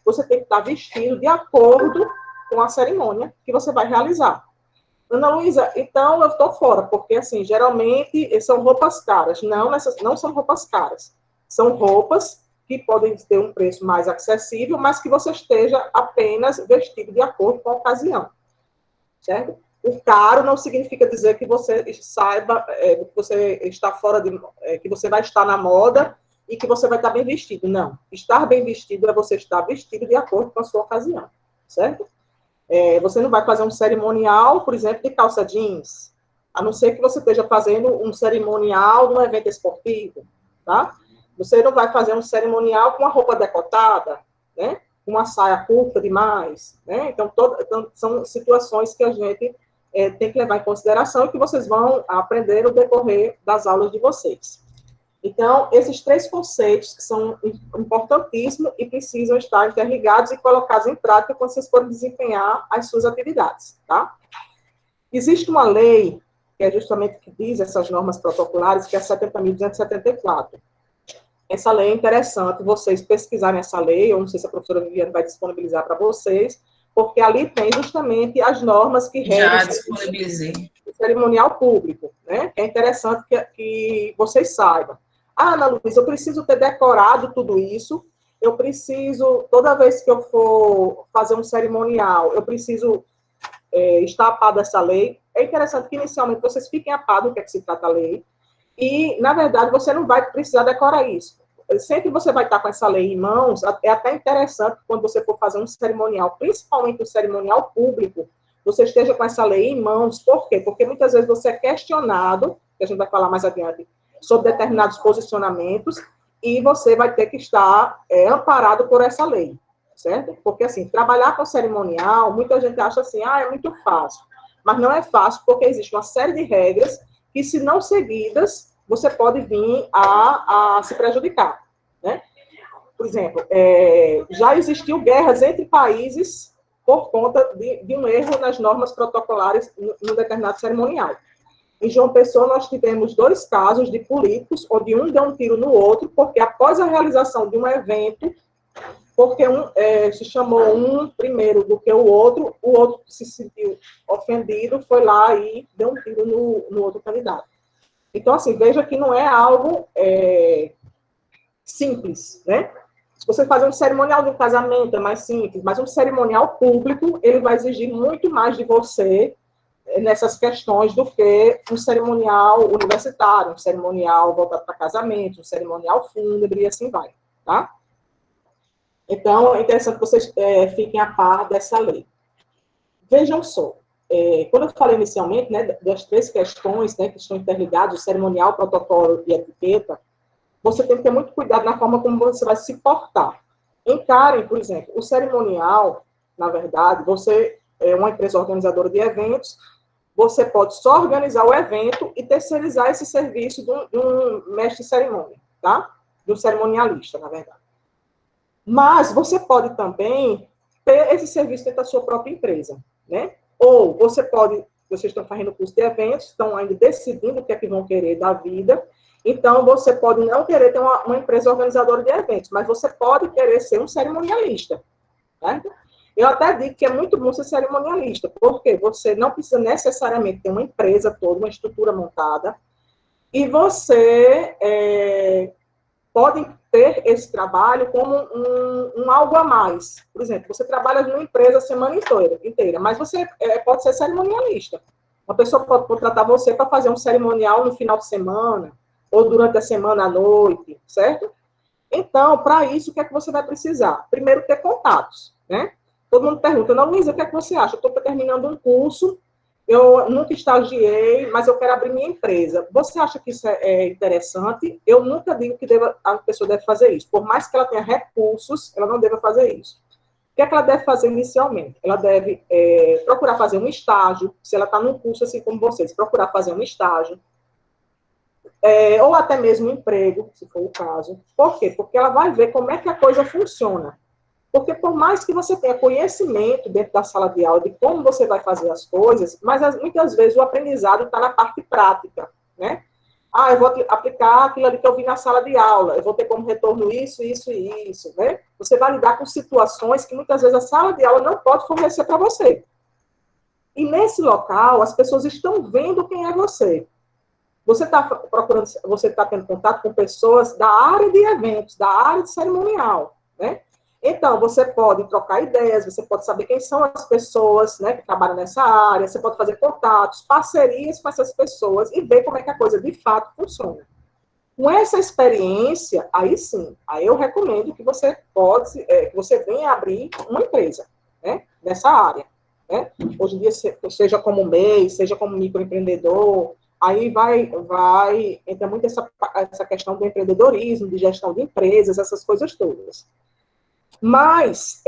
você tem que estar vestido de acordo com a cerimônia que você vai realizar. Ana Luísa, então eu estou fora, porque, assim, geralmente são roupas caras. Não são roupas caras. São roupas que podem ter um preço mais acessível, mas que você esteja apenas vestido de acordo com a ocasião. Certo? O caro não significa dizer que você saiba, que você está fora de, que você vai estar na moda e que você vai estar bem vestido. Não. Estar bem vestido é você estar vestido de acordo com a sua ocasião. Certo? Você não vai fazer um cerimonial, por exemplo, de calça jeans, a não ser que você esteja fazendo um cerimonial de um evento esportivo, tá? Você não vai fazer um cerimonial com uma roupa decotada, né? Uma saia curta demais, né? Então, são situações que a gente tem que levar em consideração e que vocês vão aprender no decorrer das aulas de vocês. Então, esses 3 conceitos que são importantíssimos e precisam estar interligados e colocados em prática quando vocês forem desempenhar as suas atividades, tá? Existe uma lei, que é justamente que diz essas normas protocolares, que é a 70.274. Essa lei é interessante vocês pesquisarem essa lei, eu não sei se a professora Viviane vai disponibilizar para vocês, porque ali tem justamente as normas que regem o cerimonial público, né? É interessante que vocês saibam. Ah, Ana Luísa, eu preciso ter decorado tudo isso, eu preciso, toda vez que eu for fazer um cerimonial, eu preciso estar a par dessa lei. É interessante que, inicialmente, vocês fiquem a par do que é que se trata a lei, e, na verdade, você não vai precisar decorar isso. Sempre você vai estar com essa lei em mãos, é até interessante quando você for fazer um cerimonial, principalmente um cerimonial público, você esteja com essa lei em mãos. Por quê? Porque muitas vezes você é questionado, que a gente vai falar mais adiante, sobre determinados posicionamentos, e você vai ter que estar amparado por essa lei, certo? Porque, assim, trabalhar com cerimonial, muita gente acha assim, é muito fácil. Mas não é fácil, porque existe uma série de regras que, se não seguidas, você pode vir a se prejudicar, né? Por exemplo, já existiu guerras entre países por conta de um erro nas normas protocolares no determinado cerimonial. Em João Pessoa, nós tivemos 2 casos de políticos, onde um deu um tiro no outro, porque após a realização de um evento, porque se chamou um primeiro do que o outro se sentiu ofendido, foi lá e deu um tiro no outro candidato. Então, assim, veja que não é algo simples, né? Se você fazer um cerimonial de um casamento, é mais simples, mas um cerimonial público, ele vai exigir muito mais de você nessas questões do que um cerimonial universitário, um cerimonial voltado para casamento, um cerimonial fúnebre, e assim vai, tá? Então, é interessante que vocês fiquem a par dessa lei. Vejam só, quando eu falei inicialmente, né, das 3 questões, né, que estão interligadas, o cerimonial, protocolo e etiqueta, você tem que ter muito cuidado na forma como você vai se portar. Encarem, por exemplo, o cerimonial, na verdade, você é uma empresa organizadora de eventos, você pode só organizar o evento e terceirizar esse serviço de um mestre de cerimônia, tá? De um cerimonialista, na verdade. Mas você pode também ter esse serviço dentro da sua própria empresa, né? Ou vocês estão fazendo curso de eventos, estão ainda decidindo o que é que vão querer da vida, então você pode não querer ter uma empresa organizadora de eventos, mas você pode querer ser um cerimonialista, certo? Eu até digo que é muito bom ser cerimonialista, porque você não precisa necessariamente ter uma empresa toda, uma estrutura montada, e você pode ter esse trabalho como um algo a mais. Por exemplo, você trabalha numa empresa a semana inteira, mas você pode ser cerimonialista. Uma pessoa pode contratar você para fazer um cerimonial no final de semana, ou durante a semana à noite, certo? Então, para isso, o que é que você vai precisar? Primeiro, ter contatos, né? Todo mundo pergunta, não, Luísa, o que é que você acha? Eu estou terminando um curso, eu nunca estagiei, mas eu quero abrir minha empresa. Você acha que isso é interessante? Eu nunca digo que a pessoa deve fazer isso. Por mais que ela tenha recursos, ela não deve fazer isso. O que é que ela deve fazer inicialmente? Ela deve procurar fazer um estágio, se ela está num curso assim como vocês, procurar fazer um estágio, ou até mesmo um emprego, se for o caso. Por quê? Porque ela vai ver como é que a coisa funciona. Porque por mais que você tenha conhecimento dentro da sala de aula de como você vai fazer as coisas, mas muitas vezes o aprendizado está na parte prática, né? Ah, eu vou aplicar aquilo ali que eu vi na sala de aula, eu vou ter como retorno isso, isso e isso, né? Você vai lidar com situações que muitas vezes a sala de aula não pode fornecer para você. E nesse local, as pessoas estão vendo quem é você. Você está procurando, você está tendo contato com pessoas da área de eventos, da área de cerimonial, né? Então, você pode trocar ideias, você pode saber quem são as pessoas, né, que trabalham nessa área, você pode fazer contatos, parcerias com essas pessoas e ver como é que a coisa de fato funciona. Com essa experiência, aí sim, aí eu recomendo que você pode, que você venha abrir uma empresa, né, nessa área, né? Hoje em dia, seja como MEI, seja como microempreendedor, aí entra muito essa questão do empreendedorismo, de gestão de empresas, essas coisas todas. Mas,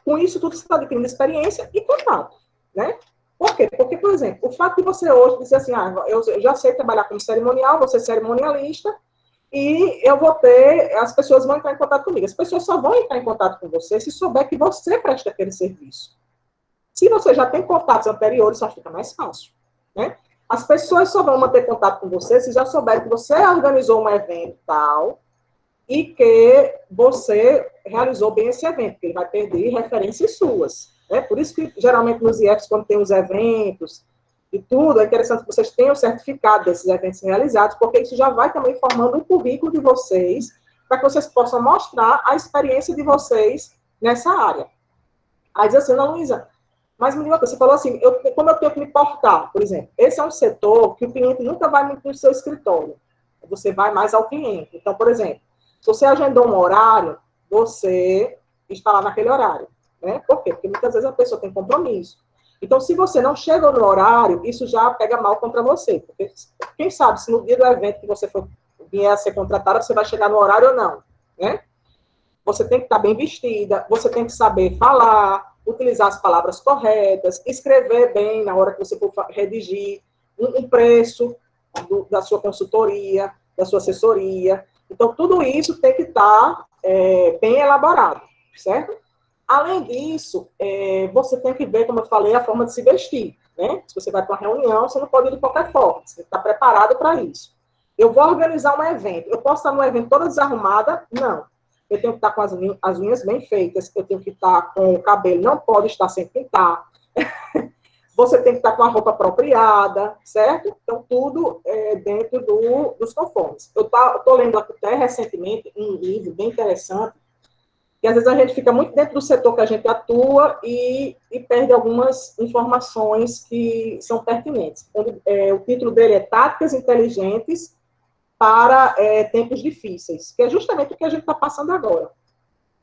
com isso tudo, você está adquirindo experiência e contato, né? Por quê? Porque, por exemplo, o fato de você hoje dizer assim, eu já sei trabalhar como cerimonial, vou ser cerimonialista, e eu vou ter, as pessoas vão entrar em contato comigo. As pessoas só vão entrar em contato com você se souber que você presta aquele serviço. Se você já tem contatos anteriores, só fica mais fácil, né? As pessoas só vão manter contato com você se já souberem que você organizou um evento tal, e que você realizou bem esse evento, porque ele vai perder referências suas. Né? Por isso que, geralmente, nos IFs, quando tem os eventos e tudo, é interessante que vocês tenham o certificado desses eventos realizados, porque isso já vai também formando um currículo de vocês, para que vocês possam mostrar a experiência de vocês nessa área. Aí diz assim, Ana Luísa, mas me diga uma coisa, você falou assim, como eu tenho que me portar, por exemplo, esse é um setor que o cliente nunca vai muito no seu escritório, você vai mais ao cliente. Então, por exemplo, se você agendou um horário, você está lá naquele horário. Né? Por quê? Porque muitas vezes a pessoa tem compromisso. Então, se você não chega no horário, isso já pega mal contra você. Porque quem sabe se no dia do evento que você vier a ser contratada, você vai chegar no horário ou não. Né? Você tem que estar bem vestida, você tem que saber falar, utilizar as palavras corretas, escrever bem na hora que você for redigir um preço da sua consultoria, da sua assessoria. Então, tudo isso tem que estar bem elaborado, certo? Além disso, você tem que ver, como eu falei, a forma de se vestir. Né? Se você vai para uma reunião, você não pode ir de qualquer forma, você tem que estar preparado para isso. Eu vou organizar um evento. Eu posso estar num evento toda desarrumada? Não. Eu tenho que estar com as unhas bem feitas, eu tenho que estar com o cabelo, não pode estar sem pintar. Você tem que estar com a roupa apropriada, certo? Então, tudo dentro dos conformes. Eu estou lendo até recentemente um livro bem interessante, que às vezes a gente fica muito dentro do setor que a gente atua e perde algumas informações que são pertinentes. O título dele é Táticas Inteligentes para tempos difíceis, que é justamente o que a gente está passando agora.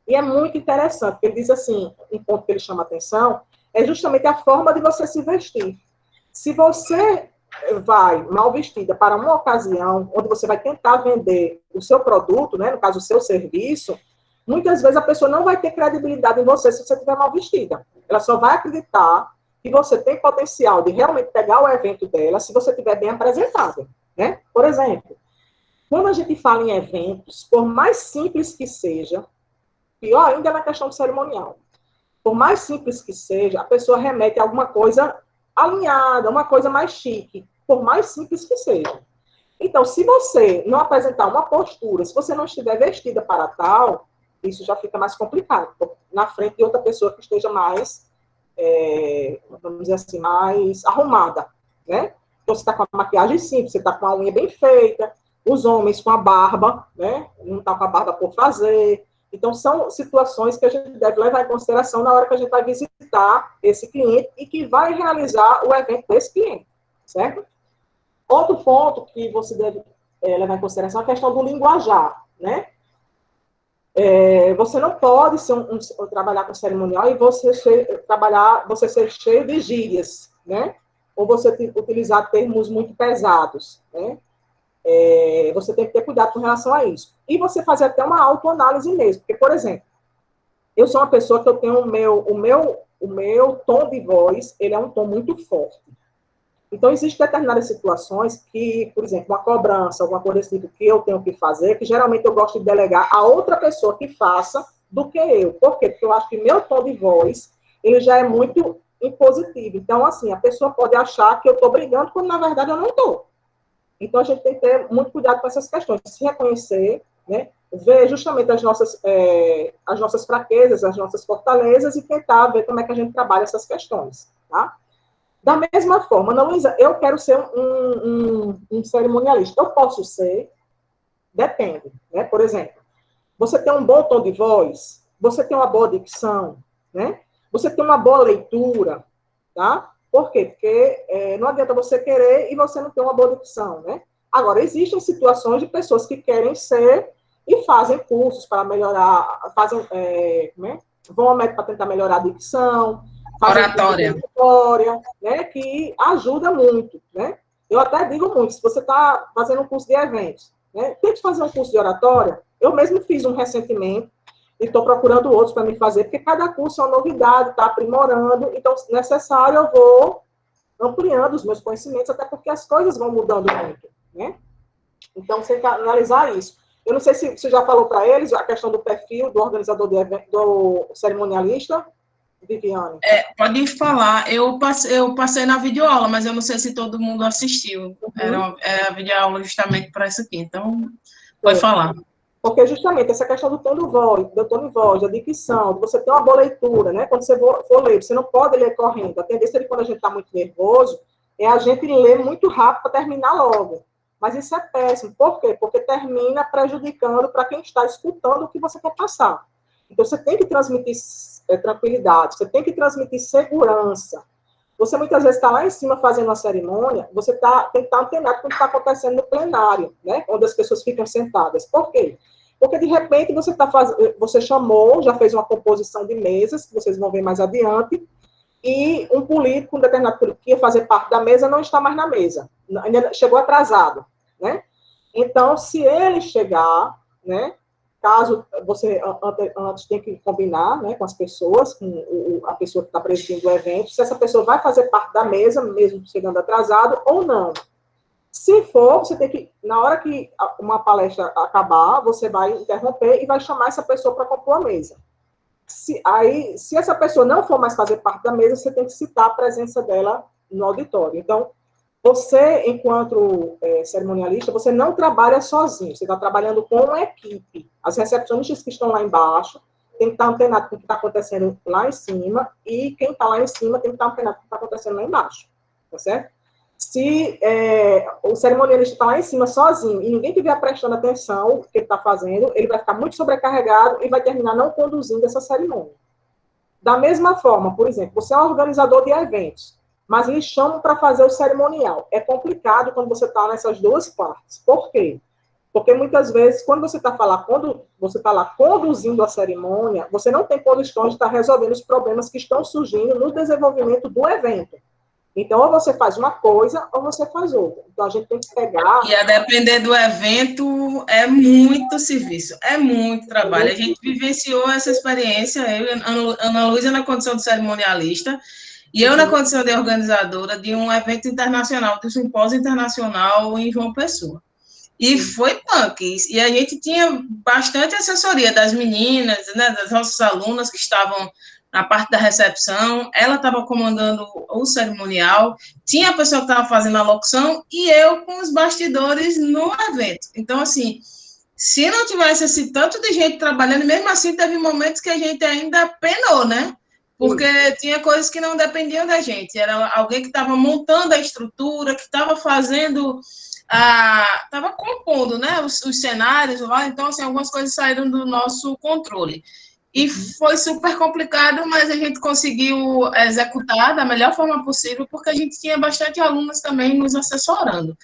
E é muito interessante, porque ele diz assim, um ponto que ele chama a atenção, é justamente a forma de você se vestir. Se você vai mal vestida para uma ocasião, onde você vai tentar vender o seu produto, né, no caso, o seu serviço, muitas vezes a pessoa não vai ter credibilidade em você se você estiver mal vestida. Ela só vai acreditar que você tem potencial de realmente pegar o evento dela se você estiver bem apresentável. Né? Por exemplo, quando a gente fala em eventos, por mais simples que seja, pior ainda na questão do cerimonial, por mais simples que seja, a pessoa remete a alguma coisa alinhada, uma coisa mais chique, por mais simples que seja. Então, se você não apresentar uma postura, se você não estiver vestida para tal, isso já fica mais complicado, na frente de outra pessoa que esteja mais, vamos dizer assim, mais arrumada, né? Então, você está com a maquiagem simples, você está com a unha bem feita, os homens com a barba, né? Não está com a barba por fazer. Então, são situações que a gente deve levar em consideração na hora que a gente vai visitar esse cliente e que vai realizar o evento desse cliente, certo? Outro ponto que você deve levar em consideração é a questão do linguajar, né? Você não pode trabalhar com cerimonial e você ser cheio de gírias, né? Ou você utilizar termos muito pesados, né? Você tem que ter cuidado com relação a isso. E você fazer até uma autoanálise mesmo. Porque, por exemplo, eu sou uma pessoa que eu tenho o meu tom de voz, ele é um tom muito forte. Então, existem determinadas situações que, por exemplo, uma cobrança, alguma coisa desse tipo que eu tenho que fazer, que geralmente eu gosto de delegar a outra pessoa que faça do que eu. Por quê? Porque eu acho que meu tom de voz, ele já é muito impositivo. Então, assim, a pessoa pode achar que eu estou brigando, quando na verdade eu não estou. Então, a gente tem que ter muito cuidado com essas questões, se reconhecer, né? Ver justamente as nossas fraquezas, as nossas fortalezas e tentar ver como é que a gente trabalha essas questões, tá? Da mesma forma, Ana Luísa, eu quero ser um cerimonialista. Eu posso ser, depende, né? Por exemplo, você tem um bom tom de voz, você tem uma boa dicção, né? Você tem uma boa leitura, tá? Por quê? Porque não adianta você querer e você não ter uma boa dicção, né? Agora, existem situações de pessoas que querem ser e fazem cursos para melhorar, vão ao médico para tentar melhorar a dicção, fazem curso de Oratória. oratória, né? Que ajuda muito, né? Eu até digo muito, se você está fazendo um curso de eventos, né? Tente fazer um curso de oratória. Eu mesmo fiz um recentemente, e estou procurando outros para me fazer, porque cada curso é uma novidade, está aprimorando, então, se necessário, eu vou ampliando os meus conhecimentos, até porque as coisas vão mudando muito, né? Então, você tem que analisar isso. Eu não sei se você já falou para eles a questão do perfil do organizador de evento, do cerimonialista, Viviane. Pode falar. Eu passei na videoaula, mas eu não sei se todo mundo assistiu. Uhum. Era a videoaula justamente para isso aqui. Então, pode É. falar. Porque justamente essa questão do tom de voz, da dicção, de você ter uma boa leitura, né? Quando você for ler, você não pode ler correndo. A tendência de quando a gente está muito nervoso é a gente ler muito rápido para terminar logo. Mas isso é péssimo. Por quê? Porque termina prejudicando para quem está escutando o que você quer passar. Então, você tem que transmitir tranquilidade, você tem que transmitir segurança. Você muitas vezes está lá em cima fazendo uma cerimônia, você tem que estar antenado com o que está acontecendo no plenário, né? Onde as pessoas ficam sentadas. Por quê? Porque, de repente, você chamou, já fez uma composição de mesas, que vocês vão ver mais adiante, e um político, um determinado político que ia fazer parte da mesa, não está mais na mesa. Ainda chegou atrasado, né? Então, se ele chegar, né? Caso você antes tenha que combinar, né, com as pessoas, com a pessoa que está presidindo o evento, se essa pessoa vai fazer parte da mesa, mesmo chegando atrasado, ou não. Se for, você tem que, na hora que uma palestra acabar, você vai interromper e vai chamar essa pessoa para compor a mesa. Se essa pessoa não for mais fazer parte da mesa, você tem que citar a presença dela no auditório. Então, você, enquanto cerimonialista, você não trabalha sozinho, você está trabalhando com uma equipe. As recepcionistas que estão lá embaixo tem que estar antenado com o que está acontecendo lá em cima, e quem está lá em cima tem que estar antenado com o que está acontecendo lá embaixo, tá certo? Se o cerimonialista está lá em cima sozinho e ninguém estiver prestando atenção no que ele está fazendo, ele vai ficar muito sobrecarregado e vai terminar não conduzindo essa cerimônia. Da mesma forma, por exemplo, você é um organizador de eventos, mas lhe chamam para fazer o cerimonial. É complicado quando você está nessas duas partes. Por quê? Porque muitas vezes, quando você está lá conduzindo a cerimônia, você não tem condições de estar resolvendo os problemas que estão surgindo no desenvolvimento do evento. Então, ou você faz uma coisa, ou você faz outra. Então, a gente tem que pegar... E a depender do evento, é muito serviço, é muito trabalho. A gente vivenciou essa experiência, eu e Ana Luísa na condição de cerimonialista, e eu na condição de organizadora de um evento internacional, de um simpósio internacional em João Pessoa. E foi punk. E a gente tinha bastante assessoria das meninas, né, das nossas alunas que estavam na parte da recepção, ela estava comandando o cerimonial, tinha a pessoa que estava fazendo a locução e eu com os bastidores no evento. Então, assim, se não tivesse esse tanto de gente trabalhando, mesmo assim teve momentos que a gente ainda penou, né? Porque tinha coisas que não dependiam da gente. Era alguém que estava montando a estrutura, que estava fazendo... estava compondo, né, os cenários lá, então, assim, algumas coisas saíram do nosso controle. E foi super complicado, mas a gente conseguiu executar da melhor forma possível, porque a gente tinha bastante alunos também nos assessorando.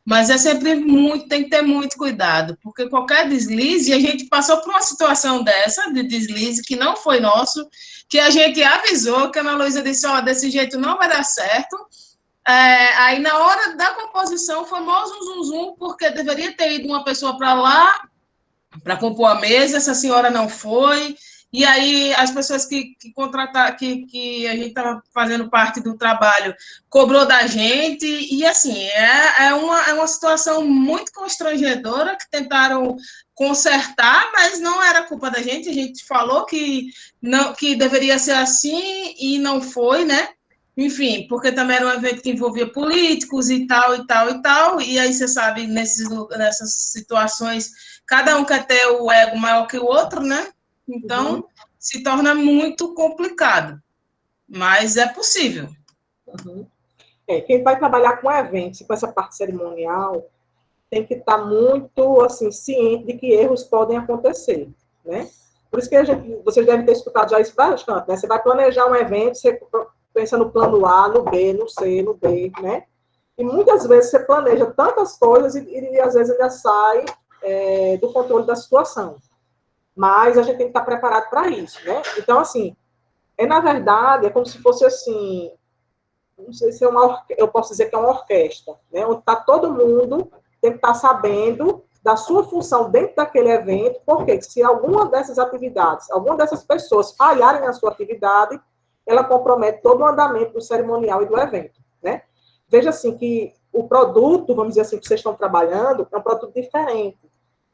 Mas é sempre tem que ter muito cuidado, porque qualquer deslize, a gente passou por uma situação dessa, de deslize, que não foi nosso, que a gente avisou, que a Ana Luísa disse, desse jeito não vai dar certo. Aí, na hora da composição, foi mó zum, porque deveria ter ido uma pessoa para lá, para compor a mesa, essa senhora não foi, e aí as pessoas que contrataram, que a gente estava fazendo parte do trabalho, cobrou da gente, e assim, é uma situação muito constrangedora, que tentaram consertar, mas não era culpa da gente, a gente falou que deveria ser assim, e não foi, né? enfim, porque também era um evento que envolvia políticos e tal, e tal, e tal, e aí você sabe, nessas situações, cada um quer ter o ego maior que o outro, né? Então, se torna muito complicado, mas é possível. Quem vai trabalhar com eventos, com essa parte cerimonial, tem que estar muito, assim, ciente de que erros podem acontecer, né? Por isso que vocês devem ter escutado já isso bastante, né? Você vai planejar um evento, você pensa no plano A, no B, no C, no D, né? E muitas vezes você planeja tantas coisas e às vezes ainda sai do controle da situação. Mas a gente tem que estar preparado para isso, né? Então, assim, na verdade, é como se fosse assim, não sei se eu posso dizer que é uma orquestra, né? Onde está todo mundo, tem que estar sabendo da sua função dentro daquele evento, porque se alguma dessas atividades, alguma dessas pessoas falharem na sua atividade, ela compromete todo o andamento do cerimonial e do evento, né? Veja assim que o produto, vamos dizer assim, que vocês estão trabalhando, é um produto diferente.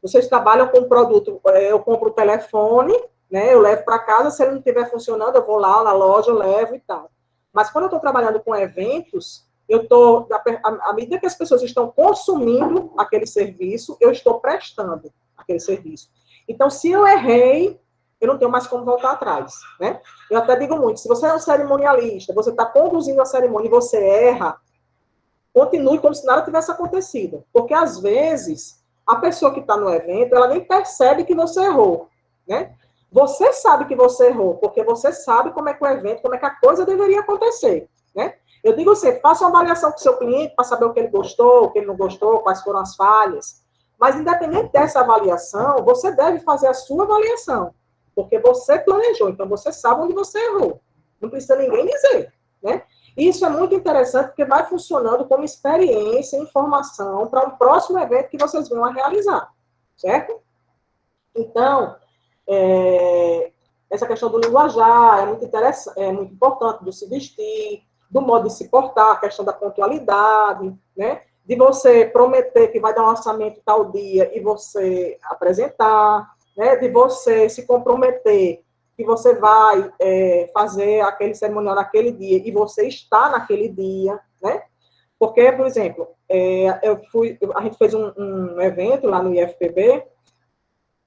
Vocês trabalham com um produto, eu compro o telefone, né? Eu levo para casa, se ele não estiver funcionando, eu vou lá na loja, eu levo e tal. Mas quando eu estou trabalhando com eventos, à medida que as pessoas estão consumindo aquele serviço, eu estou prestando aquele serviço. Então, se eu errei, eu não tenho mais como voltar atrás, né? Eu até digo muito, se você é um cerimonialista, você está conduzindo a cerimônia e você erra, continue como se nada tivesse acontecido. Porque, às vezes, a pessoa que está no evento, ela nem percebe que você errou, né? Você sabe que você errou, porque você sabe como é que o evento, como é que a coisa deveria acontecer, né? Eu digo sempre, faça uma avaliação com o seu cliente para saber o que ele gostou, o que ele não gostou, quais foram as falhas. Mas, independente dessa avaliação, você deve fazer a sua avaliação, porque você planejou, então você sabe onde você errou. Não precisa ninguém dizer, né? Isso é muito interessante, porque vai funcionando como experiência e informação para um próximo evento que vocês vão a realizar, certo? Então, essa questão do linguajar é muito interessante, é muito importante, do se vestir, do modo de se portar, a questão da pontualidade, né? De você prometer que vai dar um orçamento tal dia e você apresentar, né? De você se comprometer que você vai fazer aquele cerimonial naquele dia e você está naquele dia, né? Porque, por exemplo, a gente fez um evento lá no IFPB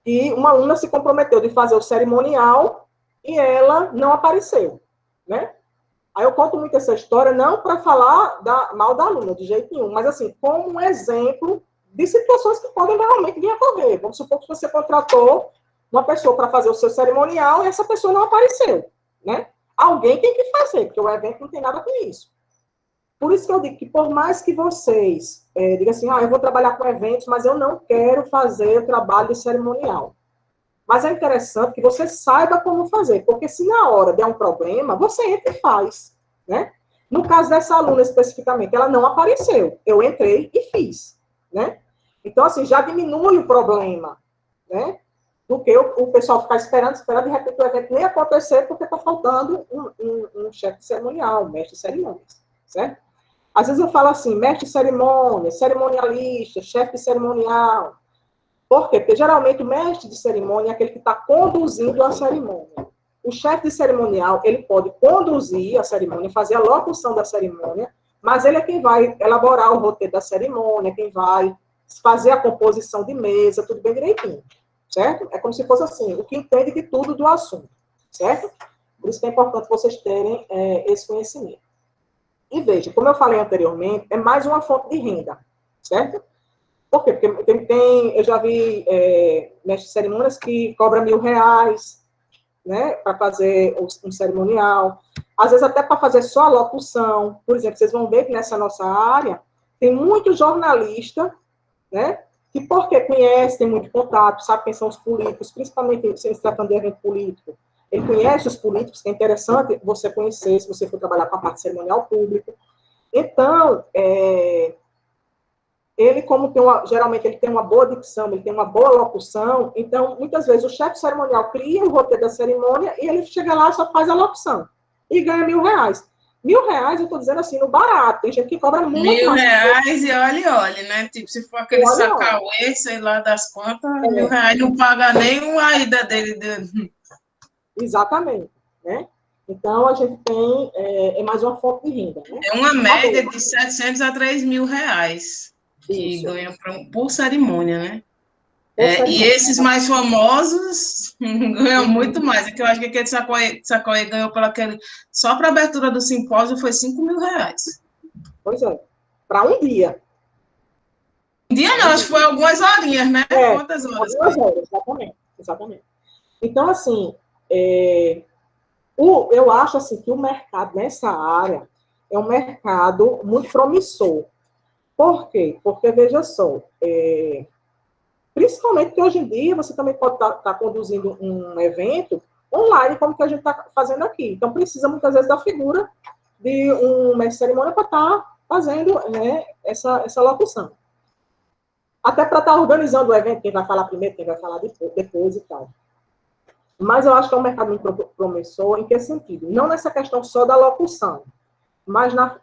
e uma aluna se comprometeu de fazer o cerimonial e ela não apareceu, né? Aí eu conto muito essa história, não para falar mal da aluna, de jeito nenhum, mas assim, como um exemplo de situações que podem realmente vir a ocorrer. Vamos supor que você contratou uma pessoa para fazer o seu cerimonial e essa pessoa não apareceu, né? Alguém tem que fazer, porque o evento não tem nada com isso. Por isso que eu digo que por mais que vocês digam assim, eu vou trabalhar com eventos, mas eu não quero fazer o trabalho de cerimonial. Mas é interessante que você saiba como fazer, porque se na hora der um problema, você entra e faz, né? No caso dessa aluna especificamente, ela não apareceu. Eu entrei e fiz, né? Então, assim, já diminui o problema, né? Do que o pessoal ficar esperando, de repente o evento nem acontecer porque está faltando um chefe de cerimonial, um mestre de cerimônias, certo? Às vezes eu falo assim, mestre de cerimônia, cerimonialista, chefe de cerimonial. Por quê? Porque geralmente o mestre de cerimônia é aquele que está conduzindo a cerimônia. O chefe de cerimonial, ele pode conduzir a cerimônia, fazer a locução da cerimônia, mas ele é quem vai elaborar o roteiro da cerimônia, quem vai fazer a composição de mesa, tudo bem direitinho, certo? É como se fosse assim, o que entende de tudo do assunto, certo? Por isso que é importante vocês terem esse conhecimento. E veja, como eu falei anteriormente, é mais uma fonte de renda, certo? Por quê? Porque eu já vi mestres de cerimônias que cobram R$1.000, né, para fazer um cerimonial. Às vezes até para fazer só a locução. Por exemplo, vocês vão ver que nessa nossa área tem muito jornalista, né, que porque conhece, tem muito contato, sabe quem são os políticos, principalmente se tratando de evento político. Ele conhece os políticos, que é interessante você conhecer, se você for trabalhar com a parte cerimonial pública. Então, ele, geralmente, ele tem uma boa dicção, ele tem uma boa locução, então, muitas vezes, o chefe cerimonial cria o roteiro da cerimônia e ele chega lá e só faz a locução. E ganha R$1.000. R$1.000, eu estou dizendo assim, no barato. Tem gente que cobra muito mais. R$1.000 e olhe, né? Tipo, se for aquele sacauê, sei lá, das contas, R$1.000 não paga nem uma ida dele. Exatamente, né? Então, a gente tem mais uma fonte de renda. Né? É uma média de 700 a 3 mil reais que Isso. ganham por cerimônia, né? E Cerimônia. esses mais famosos ganham muito mais. É que eu acho que aquele Sacoé ganhou só para a abertura do simpósio foi 5 mil reais. Pois é. Para um dia. Um dia não, acho que foi algumas horinhas, né? Quantas horas? Algumas horas, exatamente. Então, assim, eu acho assim, que o mercado nessa área é um mercado muito promissor. Por quê? Porque, veja só, principalmente que hoje em dia você também pode estar conduzindo um evento online, como que a gente está fazendo aqui. Então, precisa muitas vezes da figura de um mestre de cerimônia para estar fazendo, né, essa locução. Até para estar organizando o evento, quem vai falar primeiro, quem vai falar depois e tal. Mas eu acho que é um mercado muito promissor. Em que sentido? Não nessa questão só da locução, mas na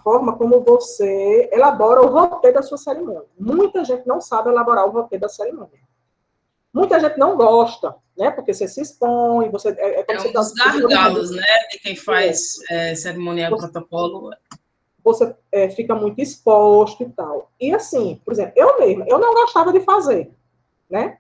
forma como você elabora o roteiro da sua cerimônia. Muita gente não sabe elaborar o roteiro da cerimônia. Muita gente não gosta, né? Porque você se expõe, você... um dos gargalos, né? De quem faz cerimonial protocolo. Você fica muito exposto e tal. E assim, por exemplo, eu não gostava de fazer, né?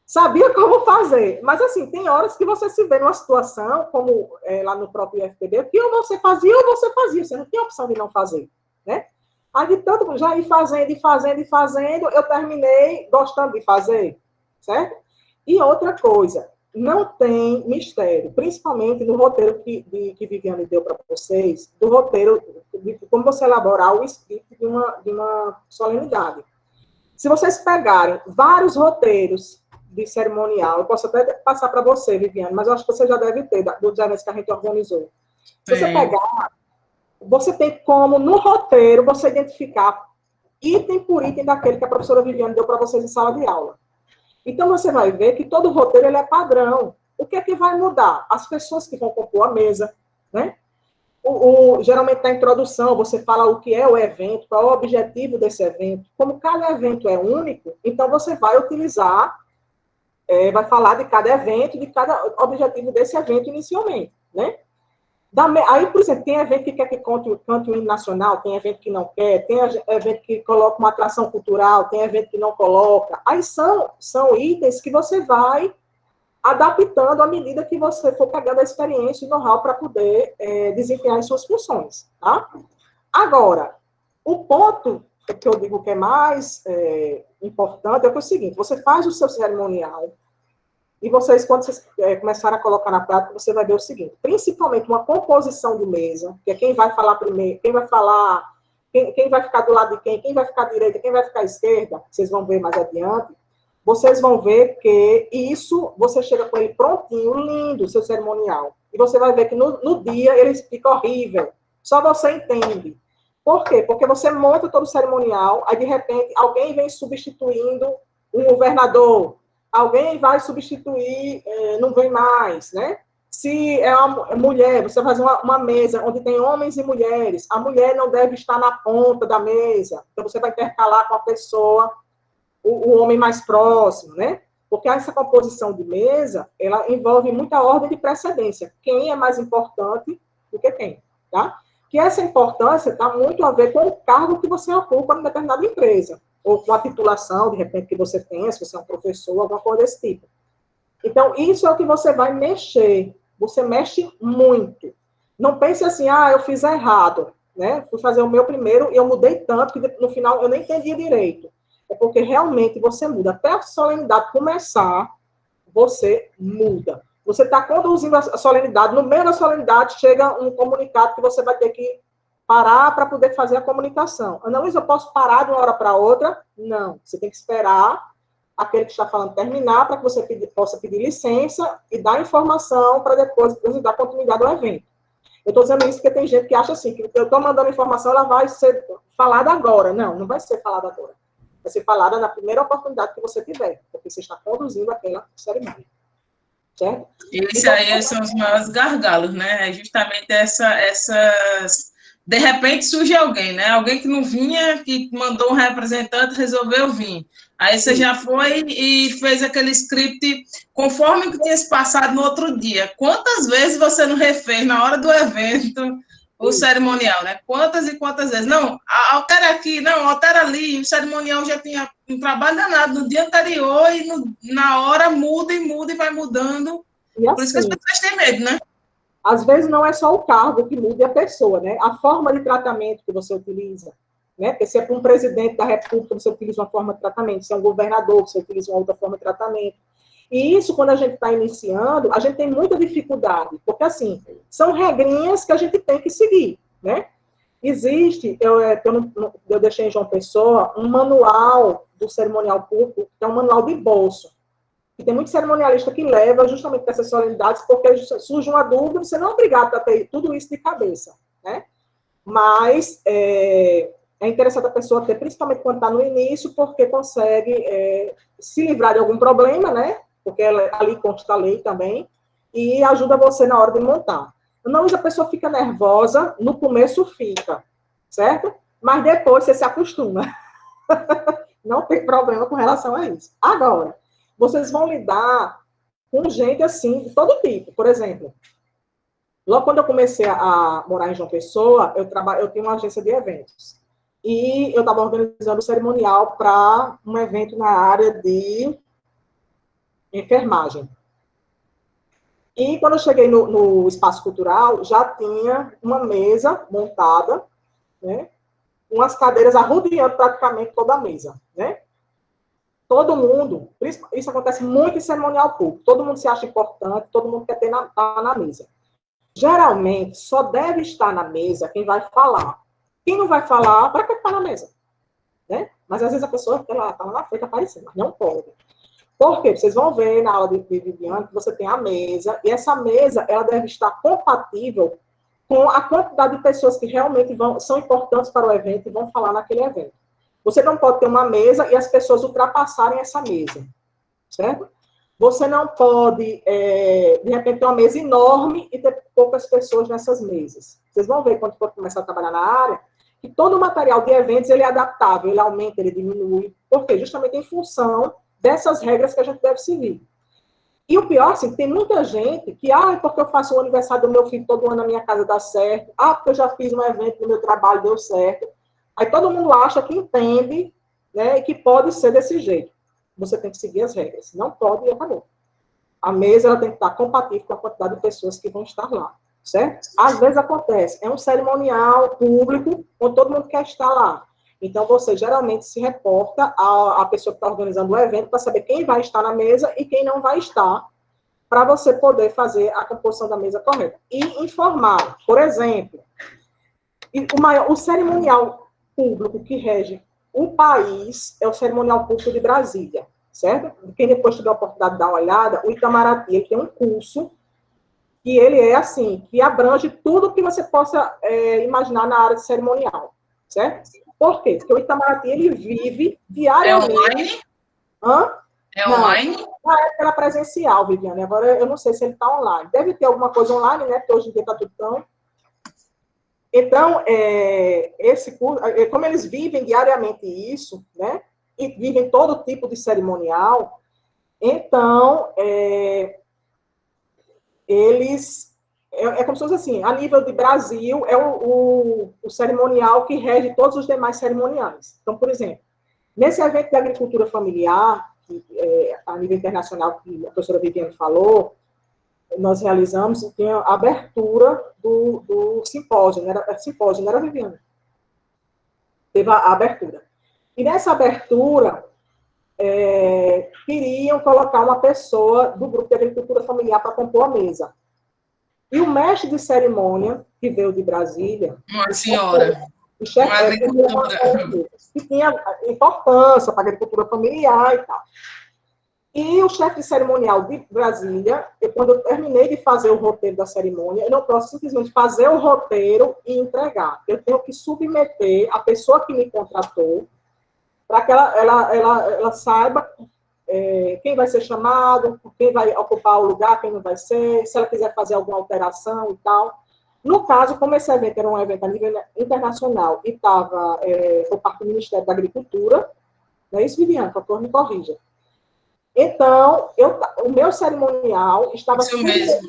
Sabia como fazer, mas assim, tem horas que você se vê numa situação, como lá no próprio IFPB, que ou você fazia, você não tinha opção de não fazer, né? Aí de tanto já ir fazendo, eu terminei gostando de fazer, certo? E outra coisa, não tem mistério, principalmente no roteiro que Viviane deu para vocês, do roteiro, de como você elaborar o script de uma solenidade. Se vocês pegarem vários roteiros de cerimonial, eu posso até passar para você, Viviane, mas eu acho que você já deve ter, dos eventos que a gente organizou. Se você pegar, você tem como, no roteiro, você identificar item por item daquele que a professora Viviane deu para vocês em sala de aula. Então, você vai ver que todo roteiro ele é padrão. O que é que vai mudar? As pessoas que vão compor a mesa, né? Geralmente, na introdução, você fala o que é o evento, qual é o objetivo desse evento. Como cada evento é único, então você vai utilizar, vai falar de cada evento, de cada objetivo desse evento inicialmente, né? Aí, por exemplo, tem evento que quer que cante o hino nacional, tem evento que não quer, tem evento que coloca uma atração cultural, tem evento que não coloca. Aí são itens que você vai adaptando à medida que você for pegando a experiência e know-how para poder desempenhar as suas funções, tá? Agora, o ponto que eu digo que é mais importante é o seguinte, você faz o seu cerimonial e vocês, quando vocês começarem a colocar na prática, você vai ver o seguinte, principalmente uma composição de mesa, que é quem vai falar primeiro, quem vai falar, quem vai ficar do lado de quem vai ficar à direita, quem vai ficar à esquerda, vocês vão ver mais adiante, vocês vão ver que isso, você chega com ele prontinho, lindo, o seu cerimonial. E você vai ver que no dia ele fica horrível. Só você entende. Por quê? Porque você monta todo o cerimonial, aí de repente alguém vem substituindo um governador, alguém vai substituir, não vem mais, né? Se é uma mulher, você faz uma mesa onde tem homens e mulheres, a mulher não deve estar na ponta da mesa, então você vai intercalar com a pessoa, o homem mais próximo, né? Porque essa composição de mesa, ela envolve muita ordem de precedência. Quem é mais importante do que quem, tá? Que essa importância está muito a ver com o cargo que você ocupa em determinada empresa, ou com a titulação, de repente, que você tem, se você é um professor, alguma coisa desse tipo. Então, isso é o que você vai mexer. Você mexe muito. Não pense assim, eu fiz errado, né? Fui fazer o meu primeiro e eu mudei tanto que no final eu nem entendi direito. É porque realmente você muda. Até a solenidade começar, você muda. Você está conduzindo a solenidade, no meio da solenidade chega um comunicado que você vai ter que parar para poder fazer a comunicação. Ana Luísa, eu posso parar de uma hora para outra? Não. Você tem que esperar aquele que está falando terminar para que você possa pedir licença e dar informação para depois dar continuidade ao evento. Eu estou dizendo isso porque tem gente que acha assim, que eu estou mandando informação, ela vai ser falada agora. Não vai ser falada agora. Vai ser falada na primeira oportunidade que você tiver, porque você está conduzindo aquela cerimônia. Certo? Esse então, aí são os maiores gargalos, né? É justamente essas de repente surge alguém, né? Alguém que não vinha, que mandou um representante, resolveu vir. Aí você já foi e fez aquele script conforme o que tinha se passado no outro dia. Quantas vezes você não refez na hora do evento o cerimonial, né? Quantas e quantas vezes? Não, altera aqui, não, altera ali. O cerimonial já tinha um trabalho danado no dia anterior e na hora muda e vai mudando. E Por isso que as assim, pessoas têm medo, né? às vezes não é só o cargo que muda a pessoa, né? A forma de tratamento que você utiliza, né? Porque se é para um presidente da República, você utiliza uma forma de tratamento, se é um governador, você utiliza uma outra forma de tratamento. E isso, quando a gente está iniciando, a gente tem muita dificuldade, porque, assim, são regrinhas que a gente tem que seguir, né? Existe, eu deixei em João Pessoa, um manual do cerimonial público, que é um manual de bolso. E tem muito cerimonialista que leva justamente para essas solenidades, porque surge uma dúvida, você não é obrigado a ter tudo isso de cabeça, né? Mas é interessante a pessoa ter, principalmente quando está no início, porque consegue se livrar de algum problema, né? Porque ali consta a lei também, e ajuda você na hora de montar. Não, a pessoa fica nervosa, no começo fica, certo? Mas depois você se acostuma. Não tem problema com relação a isso. Agora, vocês vão lidar com gente assim, de todo tipo. Por exemplo, logo quando eu comecei a morar em João Pessoa, eu tinha uma agência de eventos. E eu estava organizando o cerimonial para um evento na área de enfermagem. E quando eu cheguei no espaço cultural, já tinha uma mesa montada, né? Umas cadeiras arrodeando praticamente toda a mesa, né? Todo mundo, isso acontece muito em cerimonial público, todo mundo se acha importante, todo mundo quer estar na mesa. Geralmente, só deve estar na mesa quem vai falar. Quem não vai falar, para que estar na mesa? Né? Mas às vezes a pessoa está lá na frente aparecendo, mas não pode. Por quê? Vocês vão ver na aula de Viviane que você tem a mesa, e essa mesa ela deve estar compatível com a quantidade de pessoas que realmente são importantes para o evento e vão falar naquele evento. Você não pode ter uma mesa e as pessoas ultrapassarem essa mesa, certo? Você não pode, de repente, ter uma mesa enorme e ter poucas pessoas nessas mesas. Vocês vão ver, quando for começar a trabalhar na área, que todo o material de eventos ele é adaptável, ele aumenta, ele diminui. Por quê? Justamente em função dessas regras que a gente deve seguir. E o pior, assim, tem muita gente que, porque eu faço o aniversário do meu filho todo ano na minha casa dá certo, porque eu já fiz um evento no meu trabalho, deu certo. Aí todo mundo acha que entende, né, e que pode ser desse jeito. Você tem que seguir as regras. Não pode e acabou. A mesa ela tem que estar compatível com a quantidade de pessoas que vão estar lá, certo? Às vezes acontece, é um cerimonial público, onde todo mundo quer estar lá. Então, você geralmente se reporta à pessoa que está organizando o evento para saber quem vai estar na mesa e quem não vai estar, para você poder fazer a composição da mesa correta. E informar, por exemplo, o cerimonial público que rege o país é o cerimonial público de Brasília, certo? Quem depois tiver a oportunidade de dar uma olhada, o Itamaraty, ele tem um curso que ele é assim, que abrange tudo que você possa imaginar na área de cerimonial, certo? Por quê? Porque o Itamaraty, ele vive diariamente... É online? Hã? É online? Na época era presencial, Viviane. Agora, eu não sei se ele está online. Deve ter alguma coisa online, né? Porque hoje em dia está tudo tão... Então, esse curso, como eles vivem diariamente isso, né? E vivem todo tipo de cerimonial, então, eles... É como se fosse assim, a nível de Brasil, é o cerimonial que rege todos os demais cerimoniais. Então, por exemplo, nesse evento de agricultura familiar, que, a nível internacional, que a professora Viviane falou, nós realizamos, tinha a abertura do simpósio, não era Viviane? Teve a abertura. E nessa abertura, queriam colocar uma pessoa do grupo de agricultura familiar para compor a mesa. E o mestre de cerimônia, que veio de Brasília... Uma senhora. O chefe que tinha importância para a agricultura familiar e tal. E o chefe de cerimonial de Brasília, quando eu terminei de fazer o roteiro da cerimônia, eu não posso simplesmente fazer o roteiro e entregar. Eu tenho que submeter a pessoa que me contratou para que ela saiba quem vai ser chamado, quem vai ocupar o lugar, quem não vai ser, se ela quiser fazer alguma alteração e tal. No caso, como esse evento era um evento a nível internacional e estava por parte do Ministério da Agricultura, não é isso, Viviane? Por favor, me corrija. Então, o meu cerimonial estava submetido